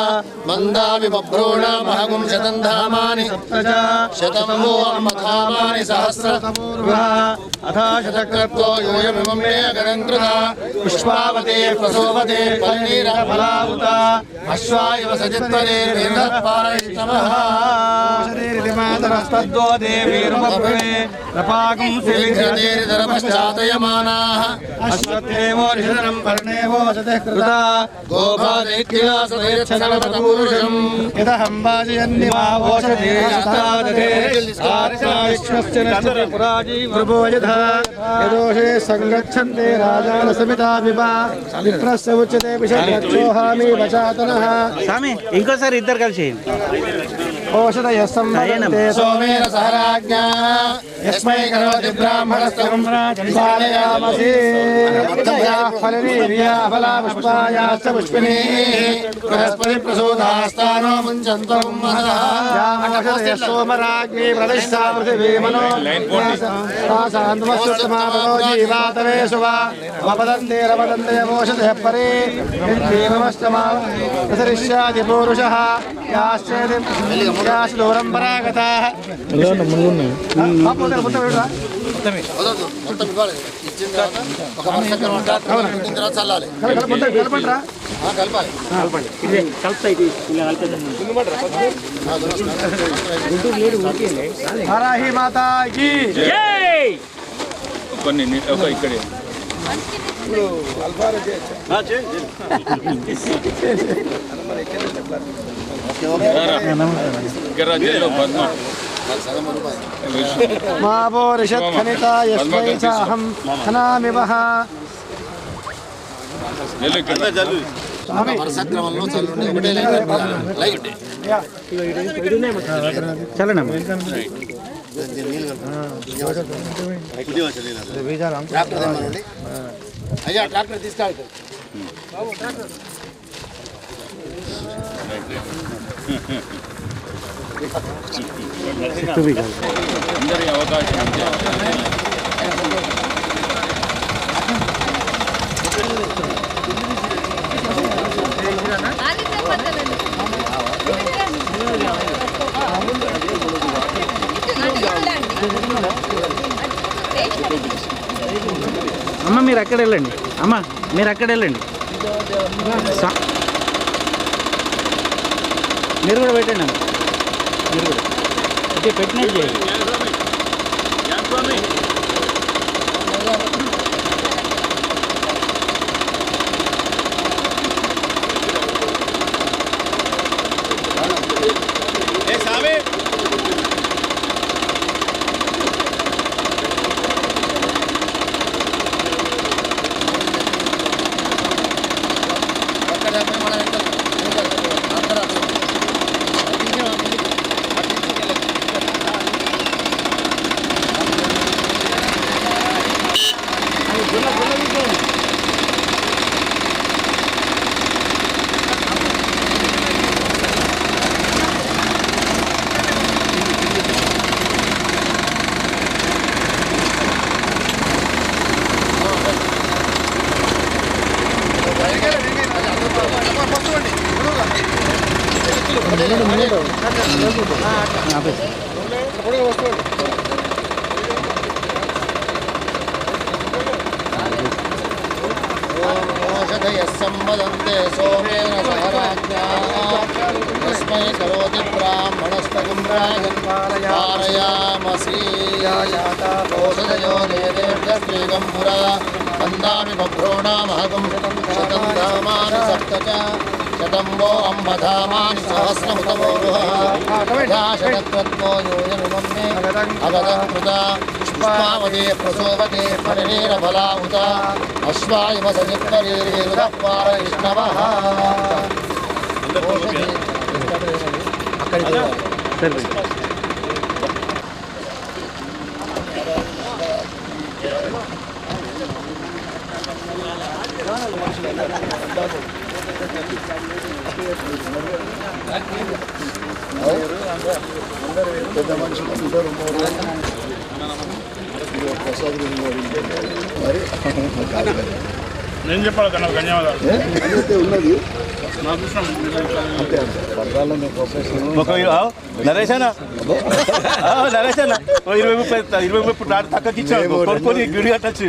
Speaker 1: मन्दामि बभ्रूणामहगुं शतं धामानि शतं वो अम्मधामानि सहस्रतमूर्वा अथा शतक्रतो यूयमिमं मे अगरङ्कृता पुष्पावते प्रसोवते फलनीरफलावुता अश्वाय वसजित्वरे दीर्घपारैष्णवः
Speaker 2: मातरस्तद्वो देवीर्मभ्रे रपागुं
Speaker 1: सिलिङ्घ्रतेरिधर्मश्चातयमानाः
Speaker 2: अश्वत्थेवो ऋषधनं पर्णेवो सतः कृता
Speaker 1: गोभादैत्यासदैच्छनवतपूरुषम्
Speaker 2: यदहं वाजयन्निमावोषधेस्तादधे आत्माविश्वस्य नश्यति पुराजीवृभो यथा यदोषे सङ्गच्छन्ते राजानसमिता विवा विप्रस्य उच्यते विषयक्षोहामि वचातनः
Speaker 6: స్వామి ఇంకోసారి ఇద్దరు కలిసి
Speaker 2: ओषधयः सम्भवन्ते
Speaker 1: सोमेन सह राज्ञाः यस्मै करोति ब्राह्मणस्तवं पालयामसि
Speaker 2: फलनीर्या फला पुष्पायाश्च पुष्पिनीः
Speaker 1: बृहस्पति प्रसूतास्तानो मुञ्चन्तं महदः
Speaker 2: सोमराज्ञी प्रतिष्ठा पृथिवीमनो सासान्वस्तमानो जीवातवे सुवा वपदन्ते रपदन्ते यमोषधयः परे प्रसरिष्यादि पूरुषः याश्चेति याश्च दूरं परागताः
Speaker 1: మొత్తం ఇవ్వాలి ఇచ్చిన తర్వాత ఒక వరుస పెట్టిన తర్వాత చల్లాలి కలపాలి
Speaker 2: हराही माता की
Speaker 3: కొన్ని ఇక్కడే జైల్లో పద్మ
Speaker 2: मावो ऋषत्खनिता यस्मै च अहं खनामि वः
Speaker 1: వరుస క్రమంలో చల్లుండి ఒకటే లైట్ ట్రాక్టర్ తెమ్మనండి అయ్యా ట్రాక్టర్ తీసుకెళ్తారు
Speaker 3: అందరి అవకాశం ఉంది.
Speaker 6: అమ్మ మీరు అక్కడ వెళ్ళండి, అమ్మ మీరు అక్కడ వెళ్ళండి, మీరు కూడా పెట్టండి అమ్మ, మీరు కూడా ఓకే పెట్టినట్టు చేయండి.
Speaker 1: संवदन्ते सोमेन सह राज्ञाः यस्मै करोति ब्राह्मणस्तगं राजन् पारयामसि ओषधयो देवेभ्यस्त्रीगं पुरा वन्दामि बभ्रूणामहगं शतं धामानि सप्त च शतं वो अम्बधामानि सहस्रमुतमोरुहः शतक्रत्वो यूयमिमं मे अगदं कृता पुष्पावते प्रसोवते परिणीरफला उत अश्वाय वसजित्वरीर्विरुदपारैष्णवः
Speaker 3: నేను చెప్పాలి కన్నా ధన్యవాదాలు
Speaker 5: ఉన్నది
Speaker 4: నరేష్ అన్న ఇరవై ముప్పై తక్కువకి ఇచ్చాను కొనుక్కొని గుడి కట్టచ్చు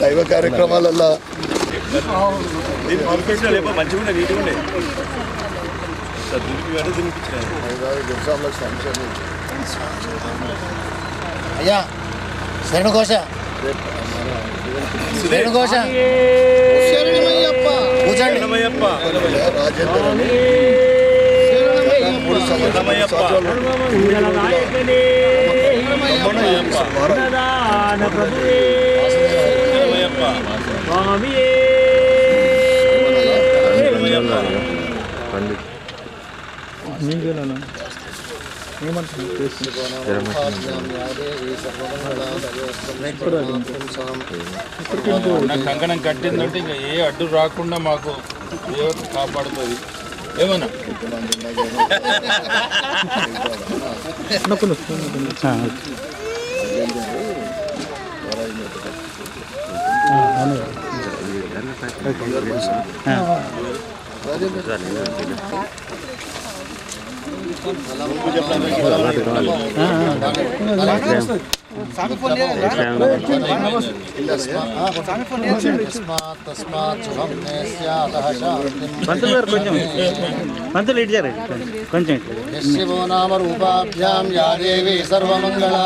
Speaker 5: దైవ కార్యక్రమాలలో
Speaker 4: మంచిగా ఉండే నీట్గా ఉండే
Speaker 1: అయ్యా శరణుఘోష శరణుఘోష కూర్చోండి
Speaker 3: కంకణం కట్టిందంటే ఇంకా ఏ అడ్డు రాకుండా మాకు దేవత కాపాడుతుంది ఏమన్నా
Speaker 1: శివో నామ రూపాభ్యాం యా దేవి సర్వమంగళా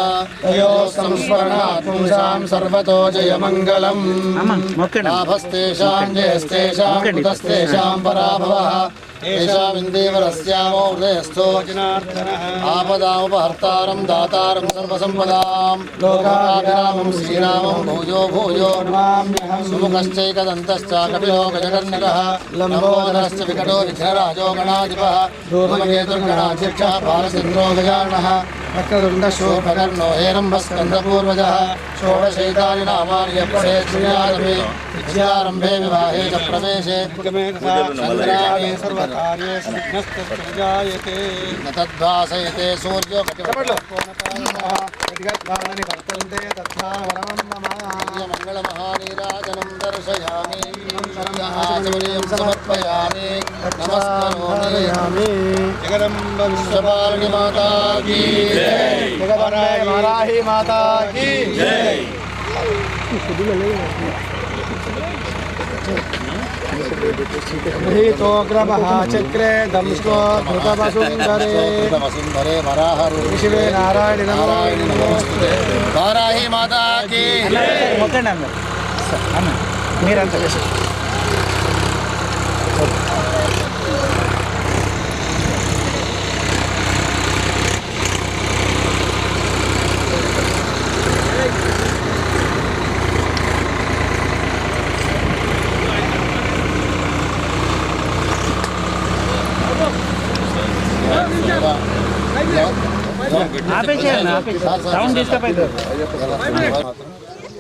Speaker 1: సంస్మరణాత్ పుంసాం సర్వతో జయమంగళం లాభస్తేషాం జయస్తేషాం కుతస్తేషాం పరాభవః ఏషామిందేవరస్యామో హృదయస్థో ఆపదాముపహర్తారం దాతారం సర్వసంపదాం లోకాభిరామం శ్రీరామం భూయో భూయో సుముఖశ్చైకదంతశ్చ కపిలో గజకర్ణకః లంబోదరశ్చ వికటో విఘ్నరాజో గణాధిపః ధూమకేతుర్గణాధ్యక్షः బాలచంద్రో గజాననः వక్రతుండశోభకర్ణో హేరంబస్కందపూర్వజः షోడశైతాని నామాని యప్పడే శ్రీయారభే విద్యారంభే వివాహే చ ప్రవేశే సంగ్రామే సర్వకార్యేషు విఘ్నస్తస్యాయతే న తద్భాసయతే సూర్యో మంగళమహానీరాజనం దర్శయామి ఆచమనీయం సమర్పయామి నమస్కరోమి జగదంబ విశ్వపాలిని మాతా కీ
Speaker 2: వారాహి మాతా కీ జై. చక్రే దంష్టో
Speaker 1: వసుంధరే వరాహరు
Speaker 2: శివే నారాయణ
Speaker 1: నారాయణ నమోస్తుతే వారాహి మాతా కీ
Speaker 6: ఓకేనా అన్న మీరంతా చేసి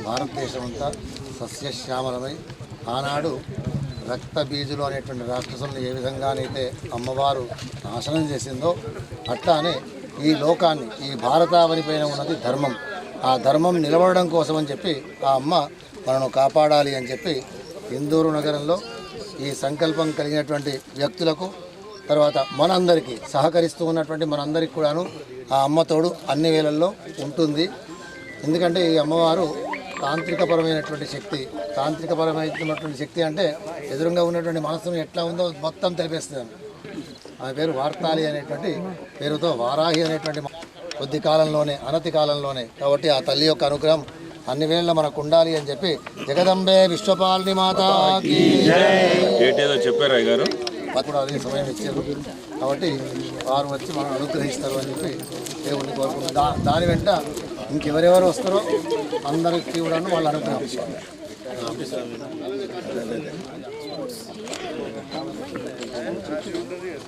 Speaker 1: భారతదేశం అంతా సస్యశ్యామలమై ఆనాడు రక్త బీజులు అనేటువంటి రాక్షసులను ఏ విధంగానైతే అమ్మవారు నాశనం చేసిందో అట్లానే ఈ లోకాన్ని ఈ భారతావని పైన ఉన్నది ధర్మం. ఆ ధర్మం నిలబడడం కోసం అని చెప్పి ఆ అమ్మ మనను కాపాడాలి అని చెప్పి ఇందూరు నగరంలో ఈ సంకల్పం కలిగినటువంటి వ్యక్తులకు తర్వాత మనందరికీ సహకరిస్తూ ఉన్నటువంటి మనందరికీ కూడాను ఆ అమ్మతోడు అన్ని వేళల్లో ఉంటుంది. ఎందుకంటే ఈ అమ్మవారు తాంత్రికపరమైనటువంటి శక్తి అంటే ఎదురుగా ఉన్నటువంటి మనసును ఎట్లా ఉందో మొత్తం తెలిపేస్తుంది. ఆమె పేరు వార్తాలి అనేటువంటి పేరుతో వారాహి అనేటువంటి కొద్ది కాలంలోనే అనతి కాలంలోనే కాబట్టి ఆ తల్లి యొక్క అనుగ్రహం అన్ని వేళ మనకు ఉండాలి అని చెప్పి జగదంబే విశ్వపాలిని మాతాకి
Speaker 3: చెప్పారా గారు
Speaker 1: కూడా అదే సమయం ఇచ్చారు కాబట్టి వారు వచ్చి మనం అనుగ్రహిస్తారు అని చెప్పి దేవుడిని కోరుకుంటున్నాం. దాని వెంట ఇంకెవరెవరు వస్తారో అందరికీ కూడా వాళ్ళు అనుగ్రహించారు.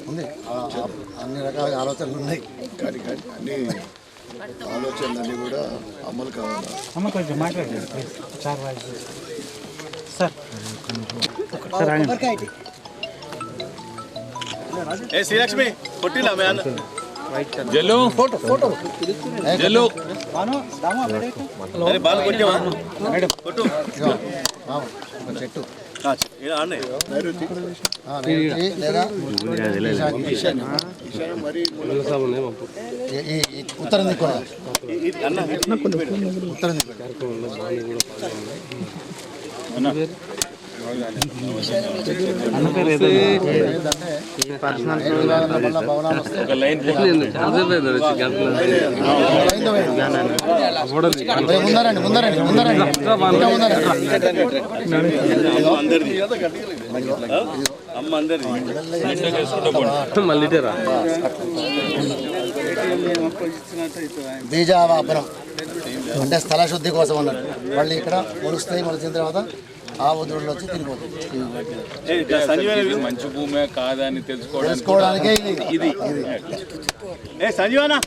Speaker 1: ఉంది అన్ని రకాల ఆలోచనలు ఉన్నాయి కానీ అన్ని ఆలోచనలన్నీ కూడా అమలు కావాలి.
Speaker 6: అమ్మ కొంచెం మాట్లాడండి సార్
Speaker 4: ఏ శ్రీలక్ష్మి కొట్టిలా మ్యాన్
Speaker 3: జల్లు జల్లు
Speaker 4: అరే బాల్ కొట్టావా కొట్టు
Speaker 1: చెట్టు
Speaker 4: నైరుతి
Speaker 1: లేదా ఉత్తరం దిక్కు ఉత్తరం దిక్కు
Speaker 3: ఒక లైన్
Speaker 1: ముందరండి ముందరండి ముందరండి
Speaker 4: అమ్మ అందరిది
Speaker 1: బీజావాపనం అంటే స్థల శుద్ధి కోసం అన్నట్టు మళ్ళీ ఇక్కడ మొలుస్తాయి మొలిచిన తర్వాత ఆ ఉద్రుళ్ళు వచ్చి తినిపోతుంది
Speaker 3: మంచి భూమే కాదా అని
Speaker 1: తెలుసుకోవడానికే
Speaker 3: ఇది
Speaker 4: సంజీవనా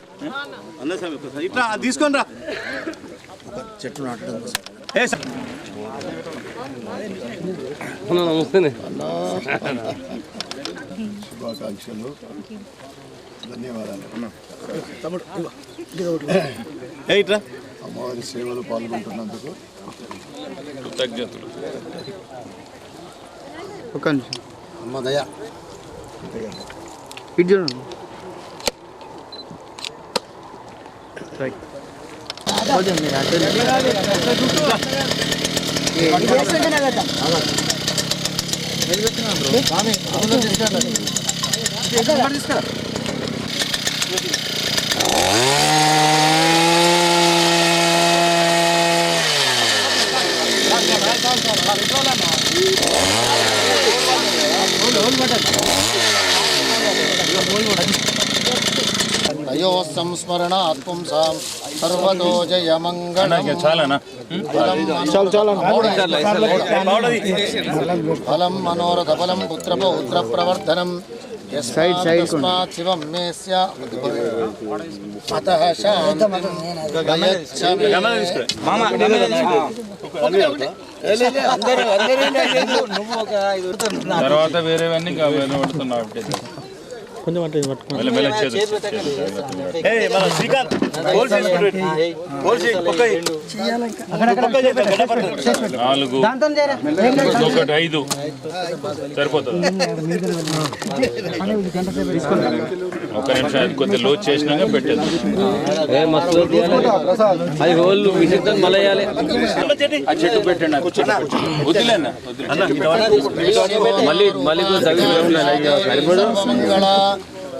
Speaker 4: అన్న ఇట్లా తీసుకొని రా
Speaker 1: చెట్లు నాటడం కోసం
Speaker 8: శుభాకాంక్షలు ధన్యవాదాలు
Speaker 4: ఇట్లా
Speaker 8: అమ్మవారి సేవలు పాల్గొంటున్నందుకు
Speaker 3: కృతజ్ఞతలు.
Speaker 1: అమ్మ దయ అయ్యో సంస్మరణాత్ పుంసాం సర్వతో జయమంగళం
Speaker 3: చాలనా
Speaker 1: ఫలం మనోరథ ఫలం పుత్ర పౌత్ర ప్రవర్ధనం యస్మాత్ శివం మే స్యాత్ అతః శాంతిం గయచ్ఛమి.
Speaker 3: తర్వాత వేరేవన్నీ ఇంకా వెళ్ళబడుతున్నావు
Speaker 4: శ్రీకాంత్
Speaker 3: నాలుగు ఒకటి 5 సరిపోతుంది. ఒక నిమిషం అది కొద్దిగా లోతు చేసినాక పెట్టేది. ఆ చెట్టు పెట్టండి వదిలేనా
Speaker 1: మంగళ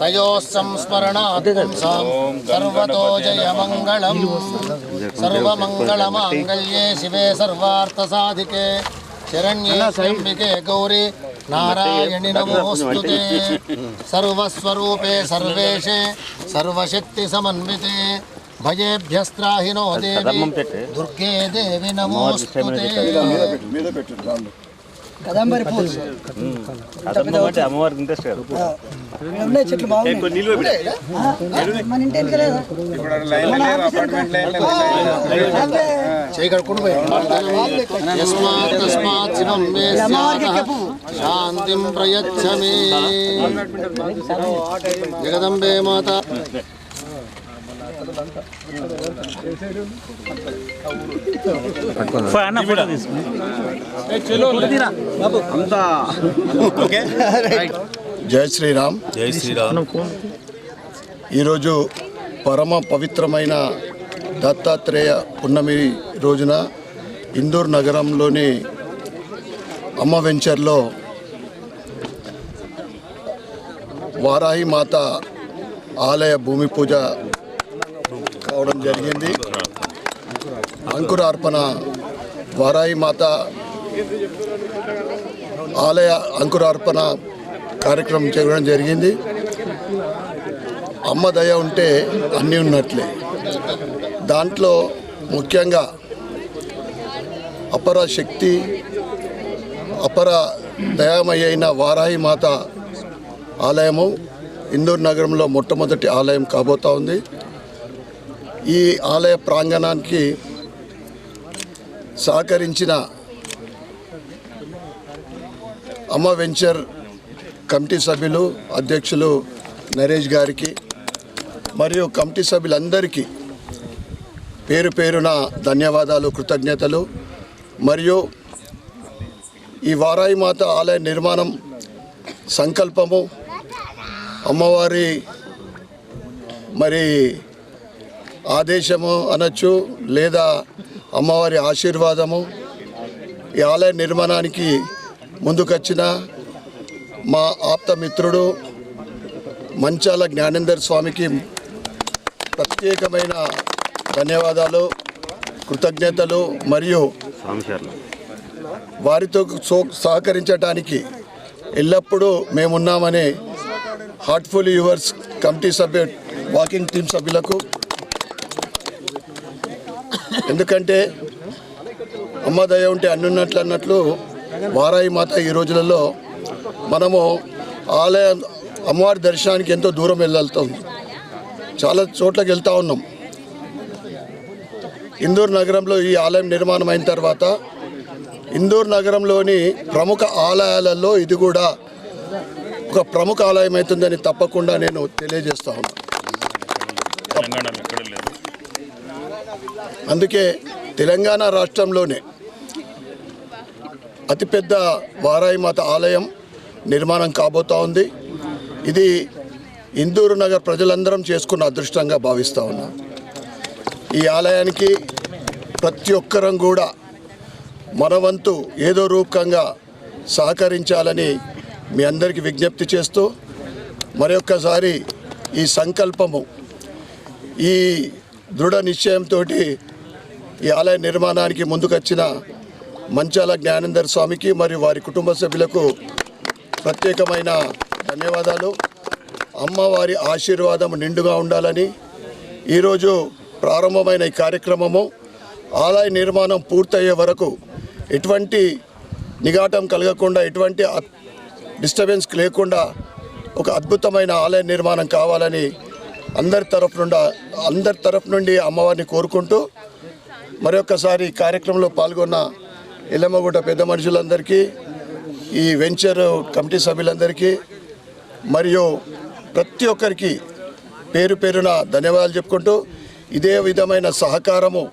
Speaker 1: తయో సంస్మరణాత్ పుంసాం సర్వతో జయమంగళం సర్వమంగళమాంగళ్యే శివే సర్వార్థసాధికే శరణ్యే త్ర్యంబకే గౌరీ నారాయణి నమోస్తుతే సర్వస్వరూపే సర్వేషే సర్వశక్తి సమన్వితే భయేభ్యస్త్రాహినో దేవి దుర్గే దేవి నమోస్తుతే.
Speaker 8: మీద పెట్టు రాళ్ళు
Speaker 5: అమ్మవారికి ఇంట్రెస్ట్ కాదు
Speaker 1: యస్మాత్ తస్మాత్ శివం మే స్యాతః శాంతిం ప్రయచ్చమి. జగదంబే మాత
Speaker 8: జై శ్రీరామ్.
Speaker 4: జై శ్రీరామ్.
Speaker 8: ఈరోజు పరమ పవిత్రమైన దత్తాత్రేయ పున్నమి రోజున ఇందూర్ నగరంలోని అమ్మ వెంచర్లో వారాహి మాత ఆలయ భూమి పూజ కావడం జరిగింది. అంకురార్పణ వారాహి మాత ఆలయ అంకురార్పణ కార్యక్రమం చేయడం జరిగింది. అమ్మ దయ ఉంటే అన్నీ ఉన్నట్లే. దాంట్లో ముఖ్యంగా అపర శక్తి అపర దయామయ్య అయిన వారాహి మాత ఆలయము ఇందూర్ నగరంలో మొట్టమొదటి ఆలయం కాబోతా ఉంది. ఈ ఆలయ ప్రాంగణానికి సహకరించిన అమ్మ వెంచర్ కమిటీ సభ్యులు అధ్యక్షులు నరేష్ గారికి, మరియు కమిటీ సభ్యులందరికీ పేరు పేరున ధన్యవాదాలు, కృతజ్ఞతలు. మరియు ఈ వారాయి మాత ఆలయ నిర్మాణం సంకల్పము అమ్మవారి మరి ఆదేశము అనొచ్చు, లేదా అమ్మవారి ఆశీర్వాదము. ఈ ఆలయ నిర్మాణానికి ముందుకొచ్చిన మా ఆప్త మిత్రుడు మంచాల జ్ఞానేందర్ స్వామికి ప్రత్యేకమైన ధన్యవాదాలు, కృతజ్ఞతలు. మరియు వారితో సహకరించడానికి ఎల్లప్పుడూ మేమున్నామని హార్ట్ఫుల్ యువర్స్ కమిటీ సభ్యు వాకింగ్ టీం సభ్యులకు. ఎందుకంటే అమ్మ దయ ఉంటే అన్నున్నట్లు అన్నట్లు వారాయి మాత ఈ రోజులలో మనము ఆలయం అమ్మవారి దర్శనానికి ఎంతో దూరం వెళ్తాం, చాలా చోట్లకి వెళ్తూ ఉన్నాం. ఇందూరు నగరంలో ఈ ఆలయం నిర్మాణం అయిన తర్వాత ఇందూరు నగరంలోని ప్రముఖ ఆలయాలలో ఇది కూడా ఒక ప్రముఖ ఆలయం అవుతుందని తప్పకుండా నేను తెలియజేస్తా ఉన్నాను. అందుకే తెలంగాణ రాష్ట్రంలోనే అతిపెద్ద వారాయి మాత ఆలయం నిర్మాణం కాబోతూ ఉంది. ఇది ఇందూరు నగర్ ప్రజలందరం చేసుకున్న అదృష్టంగా భావిస్తూ ఉన్నాం. ఈ ఆలయానికి ప్రతి ఒక్కరం కూడా మన వంతు ఏదో రూపకంగా సహకరించాలని మీ అందరికీ విజ్ఞప్తి చేస్తూ మరొక్కసారి ఈ సంకల్పము, ఈ దృఢ నిశ్చయంతో ఈ ఆలయ నిర్మాణానికి ముందుకొచ్చిన మంచాల జ్ఞానేందర్ స్వామికి మరియు వారి కుటుంబ సభ్యులకు ప్రత్యేకమైన ధన్యవాదాలు. అమ్మవారి ఆశీర్వాదం నిండుగా ఉండాలని ఈరోజు ప్రారంభమైన ఈ కార్యక్రమము ఆలయ నిర్మాణం పూర్తయ్యే వరకు ఎటువంటి నిఘాటం కలగకుండా, ఎటువంటి డిస్టర్బెన్స్ లేకుండా ఒక అద్భుతమైన ఆలయ నిర్మాణం కావాలని అందరి తరఫు నుండి అమ్మవారిని కోరుకుంటూ మరొకసారి ఈ కార్యక్రమంలో పాల్గొన్న ఎల్లమ్మగుట్ట పెద్ద మనుషులందరికీ, ఈ వెంచర్ కమిటీ సభ్యులందరికీ మరియు ప్రతి ఒక్కరికి పేరు పేరున ధన్యవాదాలు చెప్పుకుంటూ ఇదే విధమైన సహకారము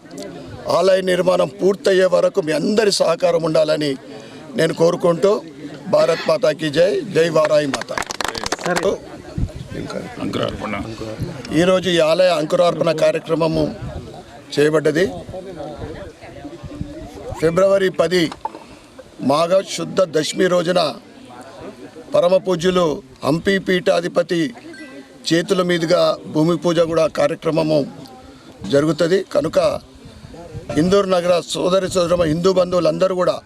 Speaker 8: ఆలయ నిర్మాణం పూర్తయ్యే వరకు మీ అందరి సహకారం ఉండాలని నేను కోరుకుంటూ భారత్ మాతాకి జై, జై వారాయి మాత. ఈరోజు ఈ ఆలయ అంకురార్పణ కార్యక్రమము చేయబడ్డది. ఫిబ్రవరి 10 మాఘ శుద్ధ దశమి రోజున పరమ పూజ్యులు హంపి పీఠాధిపతి చేతుల మీదుగా భూమి పూజ కూడా కార్యక్రమము జరుగుతుంది. కనుక ఇందూరు నగర సోదరుమ హిందూ బంధువులందరూ కూడా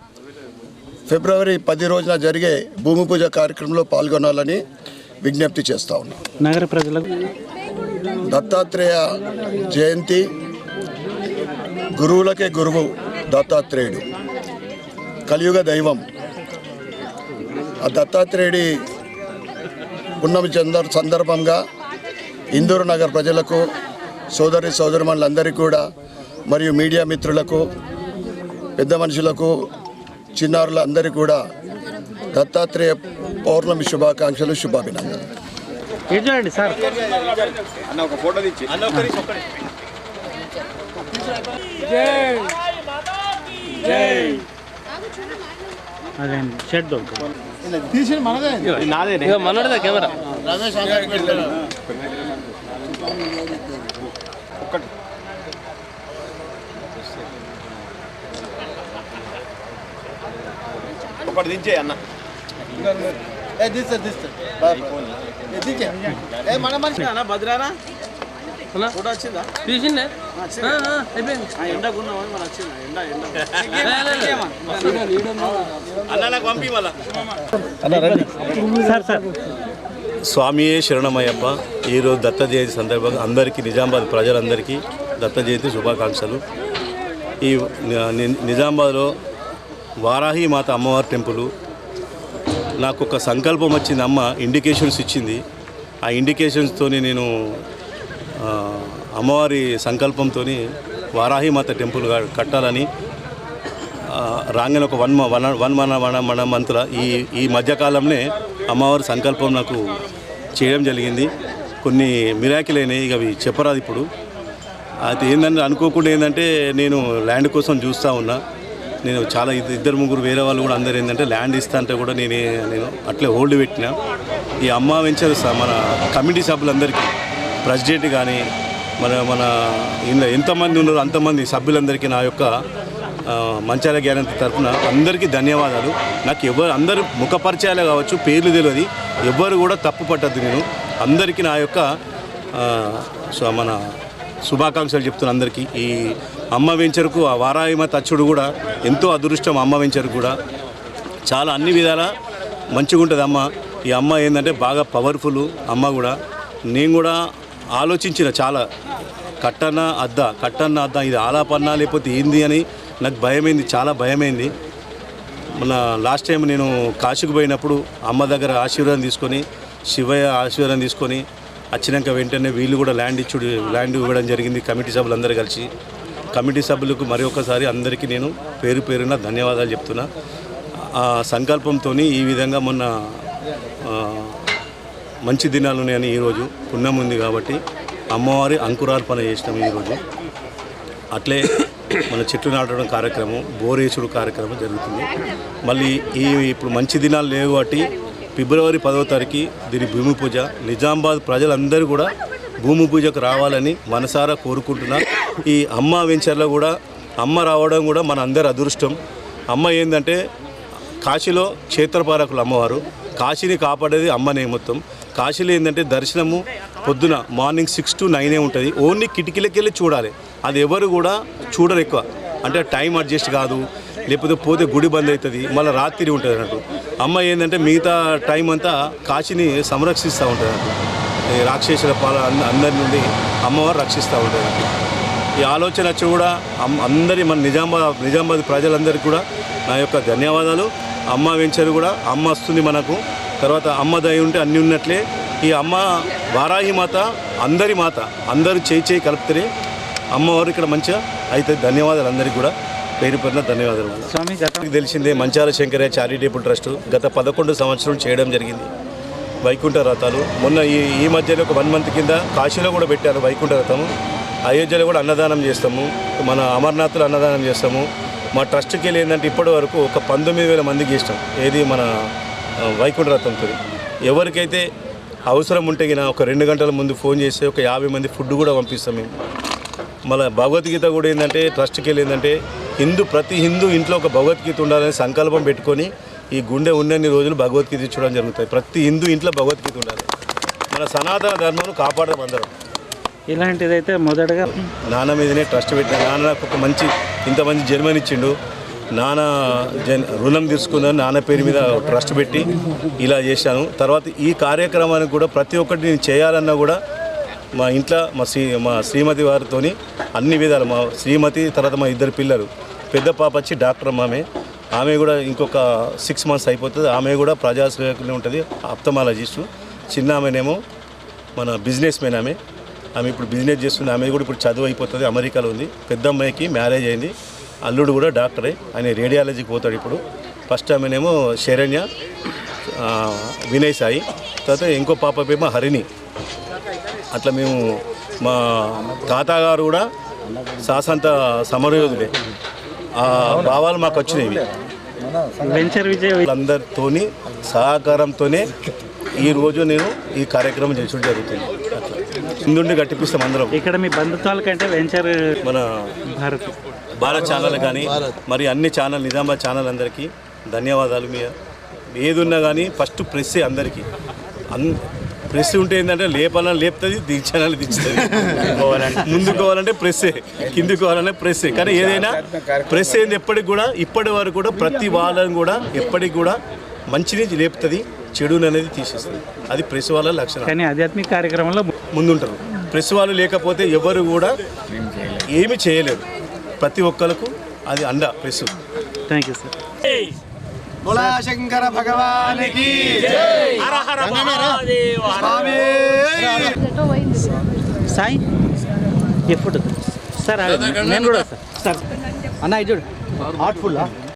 Speaker 8: ఫిబ్రవరి 10 రోజున జరిగే భూమి పూజ కార్యక్రమంలో పాల్గొనాలని విజ్ఞప్తి చేస్తా ఉన్నాం.
Speaker 6: నగర ప్రజలకు
Speaker 8: దత్తాత్రేయ జయంతి, గురువులకే గురువు దత్తాత్రేయుడు, కలియుగ దైవం. ఆ దత్తాత్రేయుడి పున్నమి సందర్భంగా ఇందూరు నగర ప్రజలకు, సోదరిమణులందరికీ కూడా మరియు మీడియా మిత్రులకు, పెద్ద మనుషులకు, చిన్నారులందరికీ కూడా దత్తాత్రేయ పౌర్ణమి శుభాకాంక్షలు, శుభాభినందనలు.
Speaker 6: చూడండి సార్,
Speaker 4: అన్న ఒక ఫోటో తెచ్చి
Speaker 6: అదే షెడ్
Speaker 2: మనోడిదా కెమెరా
Speaker 4: ఒకటి దించే అన్న.
Speaker 5: భద్రానా ఫోటో వచ్చిందా?
Speaker 2: తీసిండే
Speaker 5: ఎండకున్నామని మన వచ్చిందా?
Speaker 4: అన్న నాకు పంపి మళ్ళా.
Speaker 6: సార్ సార్
Speaker 4: స్వామియే శరణమయ్యప్ప. ఈరోజు దత్త జయంతి సందర్భంగా అందరికీ, నిజామాబాద్ ప్రజలందరికీ దత్త జయంతి శుభాకాంక్షలు. ఈ నిజామాబాద్లో వారాహి మాత అమ్మవారి టెంపుల్ నాకు ఒక సంకల్పం వచ్చింది. అమ్మ ఇండికేషన్స్ ఇచ్చింది. ఆ ఇండికేషన్స్తో నేను అమ్మవారి సంకల్పంతో వారాహి మాత టెంపుల్ కట్టాలని రాగానే ఒక వన్ మంత్ల ఈ మధ్యకాలంలో అమ్మవారి సంకల్పం నాకు చేయడం జరిగింది. కొన్ని మిరాకిల్ అయినాయి, ఇక అవి చెప్పరాదు ఇప్పుడు. అది ఏంటంటే అనుకోకుండా ఏంటంటే నేను ల్యాండ్ కోసం చూస్తూ ఉన్నా. నేను చాలా ఇద్దరు ముగ్గురు వేరే వాళ్ళు కూడా అందరు ఏంటంటే ల్యాండ్ ఇస్తా అంటే కూడా నేను అట్లే హోల్డ్ పెట్టిన. ఈ అమ్మ వెంచర్ మన కమిటీ సభ్యులందరికీ, ప్రెసిడెంట్ కానీ మన ఇందులో ఎంతమంది ఉన్నారో అంతమంది సభ్యులందరికీ నా యొక్క మంచాల గ్యారంటీ తరఫున అందరికీ ధన్యవాదాలు. నాకు అందరూ ముఖపరిచయాలే కావచ్చు, పేర్లు తెలియదు, ఎవ్వరు కూడా తప్పు పట్టద్దు. నేను అందరికీ నా యొక్క మన శుభాకాంక్షలు చెప్తున్నాను అందరికీ. ఈ అమ్మ వెంచర్కు ఆ వారాహిమత అచ్చుడు కూడా ఎంతో అదృష్టం. అమ్మ వెంచర్ కూడా చాలా అన్ని విధాలా మంచిగా ఉంటుంది అమ్మ. ఈ అమ్మ ఏంటంటే బాగా పవర్ఫుల్ అమ్మ కూడా. నేను కూడా ఆలోచించిన చాలా కట్టన్న అద్దా ఇది ఆలాపన్నా లేకపోతే ఏంది అని నాకు భయమైంది, చాలా భయమైంది. మన లాస్ట్ టైం నేను కాశీకి పోయినప్పుడు అమ్మ దగ్గర ఆశీర్వాదం తీసుకొని, శివయ్య ఆశీర్వాదం తీసుకొని వచ్చినాక వెంటనే వీళ్ళు కూడా ల్యాండ్ ఇవ్వడం జరిగింది. కమిటీ సభ్యులందరూ కలిసి, కమిటీ సభ్యులకు మరి ఒకసారి అందరికీ నేను పేరున ధన్యవాదాలు చెప్తున్నా. ఆ సంకల్పంతో ఈ విధంగా మొన్న మంచి దినాలు ఉన్నాయని ఈరోజు పుణ్యం ఉంది కాబట్టి అమ్మవారి అంకురార్పణ చేసినాము ఈరోజు. అట్లే మన చెట్లు నాటడం కార్యక్రమం, బోరేసుడు కార్యక్రమం జరుగుతుంది. మళ్ళీ ఇప్పుడు మంచి దినాలు లేవు కాబట్టి ఫిబ్రవరి 10వ తారీఖు దీని భూమి పూజ. నిజామాబాద్ ప్రజలందరూ కూడా భూమి పూజకు రావాలని మనసారా కోరుకుంటున్నా. ఈ అమ్మ వెంచర్లో కూడా అమ్మ రావడం కూడా మన అందరి అదృష్టం. అమ్మ ఏంటంటే కాశీలో క్షేత్రపాలకులు అమ్మవారు, కాశీని కాపాడేది అమ్మనే మొత్తం. కాశీలో ఏంటంటే దర్శనము పొద్దున మార్నింగ్ 6 to 9 ఉంటుంది. ఓన్లీ కిటికీలకి వెళ్ళి చూడాలి, అది ఎవరు కూడా చూడరు ఎక్కువ. అంటే టైం అడ్జస్ట్ కాదు, లేకపోతే పోతే గుడి బంద్ అవుతుంది, మళ్ళీ రాత్రి ఉంటుంది అన్నట్టు. అమ్మ ఏంటంటే మిగతా టైం అంతా కాశీని సంరక్షిస్తూ ఉంటుంది అన్నట్టు. ఈ రాక్షసుల అందరి నుండి అమ్మవారు రక్షిస్తూ ఉంటుంది. ఈ ఆలోచన వచ్చి కూడా అందరి మన నిజామాబాద్ ప్రజలందరికీ కూడా నా యొక్క ధన్యవాదాలు. అమ్మ వెంచర్ కూడా అమ్మ వస్తుంది మనకు. తర్వాత అమ్మ దయ ఉంటే అన్నీ ఉన్నట్లే. ఈ అమ్మ వారాహి మాత, అందరి మాత, అందరూ చేయి కలుపుతారే అమ్మవారు ఇక్కడ మంచిగా అయితే. ధన్యవాదాలు అందరికీ కూడా పేరున ధన్యవాదాలు.
Speaker 6: స్వామి
Speaker 4: మీకు తెలిసిందే మంచాల శంకరయ్య చారిటబుల్ ట్రస్ట్ గత 11 సంవత్సరం చేయడం జరిగింది వైకుంఠ రథాలు. మొన్న ఈ మధ్యలో ఒక 1 month కింద కాశీలో కూడా పెట్టారు వైకుంఠ రథము. అయోధ్యలో కూడా అన్నదానం చేస్తాము, మన అమర్నాథ్లో అన్నదానం చేస్తాము. మా ట్రస్ట్కి వెళ్ళి ఏంటంటే ఇప్పటి వరకు ఒక 19,000 మందికి ఇష్టం ఏది మన వైకుంఠ రథంతో. ఎవరికైతే అవసరం ఉంటే ఒక 2 గంటల ముందు ఫోన్ చేస్తే ఒక 50 మంది ఫుడ్ కూడా పంపిస్తాం మేము. మళ్ళీ భగవద్గీత కూడా ఏంటంటే ట్రస్ట్కి వెళ్ళి ఏంటంటే ప్రతి హిందూ ఇంట్లో ఒక భగవద్గీత ఉండాలని సంకల్పం పెట్టుకొని ఈ గుండె ఉన్నన్ని రోజులు భగవద్గీత ఇచ్చడం జరుగుతుంది. ప్రతి హిందూ ఇంట్లో భగవద్గీత ఉండాలి. మన సనాతన ధర్మం కాపాడడం అందరం.
Speaker 6: ఇలాంటిదైతే మొదటగా
Speaker 4: నాన్న మీదనే ట్రస్ట్ పెట్టిన. నాన్న నాకు ఒక ఇంత మంచి జన్మని ఇచ్చిండు. నాన్న రుణం తీసుకుందని నాన్న పేరు మీద ట్రస్ట్ పెట్టి ఇలా చేశాను. తర్వాత ఈ కార్యక్రమానికి కూడా ప్రతి ఒక్కటి నేను చేయాలన్నా కూడా మా ఇంట్లో మా శ్రీమతి వారితో అన్ని విధాలు, మా శ్రీమతి తర్వాత మా 2 పిల్లలు, పెద్ద పాప వచ్చి డాక్టర్ ఆమె కూడా ఇంకొక 6 months అయిపోతుంది. ఆమె కూడా ప్రజాసేవకులే ఉంటుంది, ఆప్థమాలజిస్టు. చిన్న ఆమెనేమో మన బిజినెస్ మ్యాన్. ఆమె ఇప్పుడు బిజినెస్ చేస్తుంది. ఆమె కూడా ఇప్పుడు చదువు అయిపోతుంది, అమెరికాలో ఉంది. పెద్ద అమ్మాయికి మ్యారేజ్ అయింది, అల్లుడు కూడా డాక్టరే, ఆయన రేడియాలజీకి పోతాడు ఇప్పుడు. ఫస్ట్ ఆమెనేమో శరణ్య, వినయ్ సాయి, తర్వాత ఇంకో పాప పేమో హరిణి. అట్లా మేము మా తాతగారు కూడా శాసంత సమరయోధుడే. ఆ భావాలు మాకు వచ్చినాయి.
Speaker 6: వెంచర్ విజయ్
Speaker 4: అందరితోని సహకారంతోనే ఈరోజు నేను ఈ కార్యక్రమం చేయడం జరుగుతుంది. ముందుండి గట్టిపిస్తాం అందరం.
Speaker 6: ఇక్కడ మీ బంధుత్వాల కంటే వెంచర్
Speaker 4: మన
Speaker 6: భారత్
Speaker 4: ఛానల్ కానీ మరి అన్ని ఛానల్, నిజామాబాద్ ఛానల్ అందరికీ ధన్యవాదాలు. ఏది ఉన్నా కానీ ఫస్ట్ ప్రెస్సే అందరికీ. ప్రెస్ ఉంటే ఏంటంటే లేపాలని లేపుతుంది, దించాలని దించుతుంది. ముందుకు పోవాలంటే ప్రెస్సే, కిందికి పోవాలంటే ప్రెస్సే. కానీ ఏదైనా ప్రెస్ ఏంది ఎప్పటికి కూడా, ఇప్పటి వరకు కూడా ప్రతి వాళ్ళని కూడా ఎప్పటికి కూడా మంచిని లేపుతుంది, చెడుని అనేది తీసేస్తుంది. అది ప్రెస్ వాళ్ళ లక్షణం.
Speaker 6: కానీ ఆధ్యాత్మిక కార్యక్రమంలో
Speaker 4: ముందుంటారు. ప్రెస్ వాళ్ళు లేకపోతే ఎవరు కూడా ఏమి చేయలేరు. ప్రతి ఒక్కరికి అది అండ press.
Speaker 6: Thank you sir.
Speaker 2: Bhola Shankara భగవానికి జై. హర హర మహాదేవ.
Speaker 6: సాయి ఎప్పుడు సార్ నేను కూడా సార్ అన్న ఇది చూడు హార్ట్ఫుల్